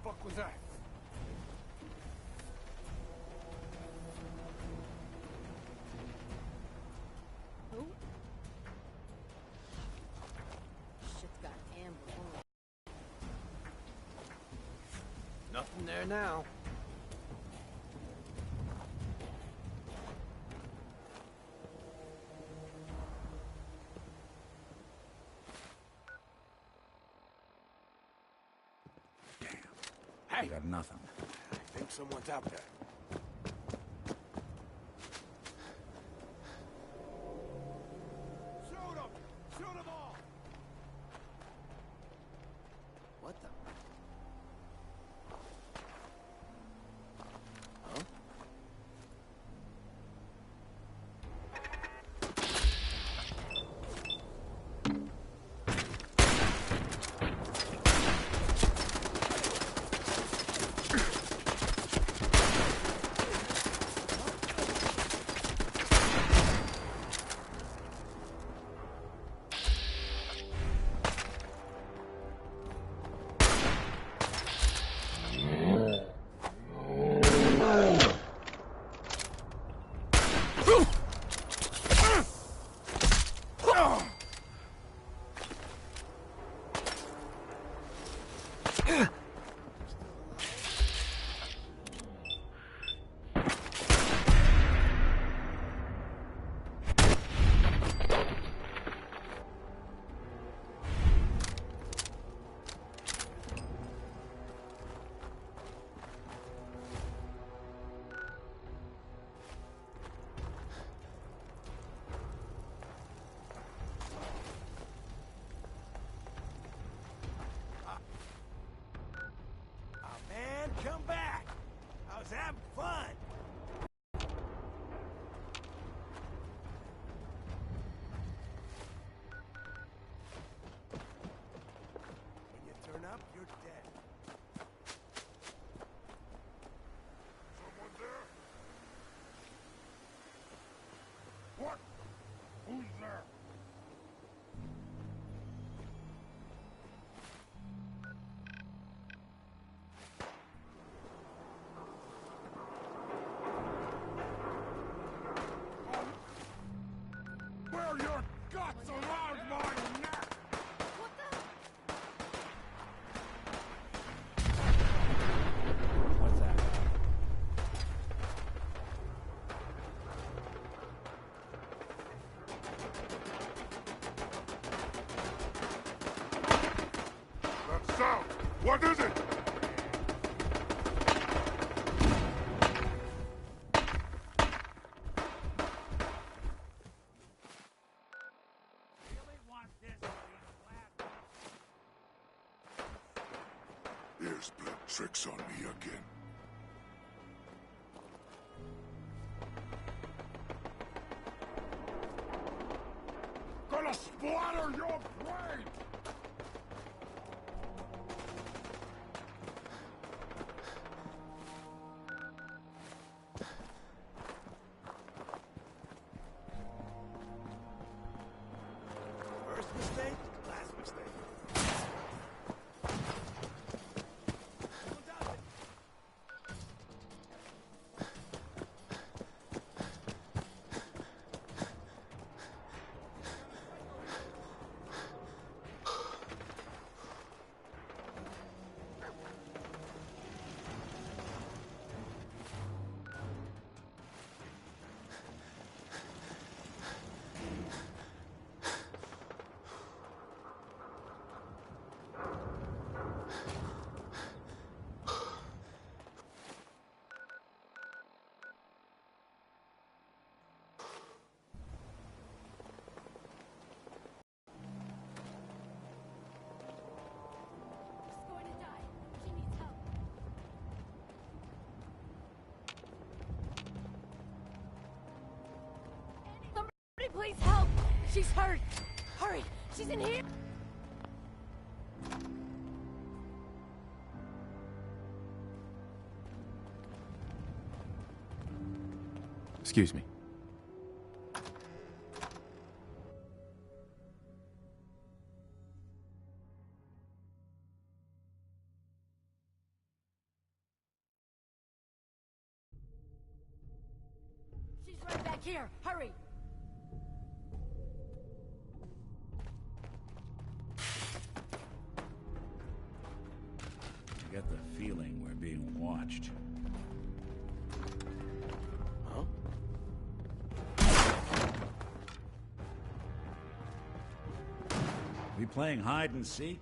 Fuck was that? Who? Shit's got amber. Nothing there now. Hey! Got nothing. I think someone's out there. Shoot them! Shoot them all! What the? Huh? Come back! I was having fun! When you turn up, you're dead. Someone there? What? Who's there? Wear your guts around my neck! What the? What's that? That sound! What is it? There's playing tricks on me again. Gonna splatter your brain! Please help! She's hurt! Hurry! She's in here! Excuse me. She's right back here! Hurry! I get the feeling we're being watched. Huh? We playing hide and seek?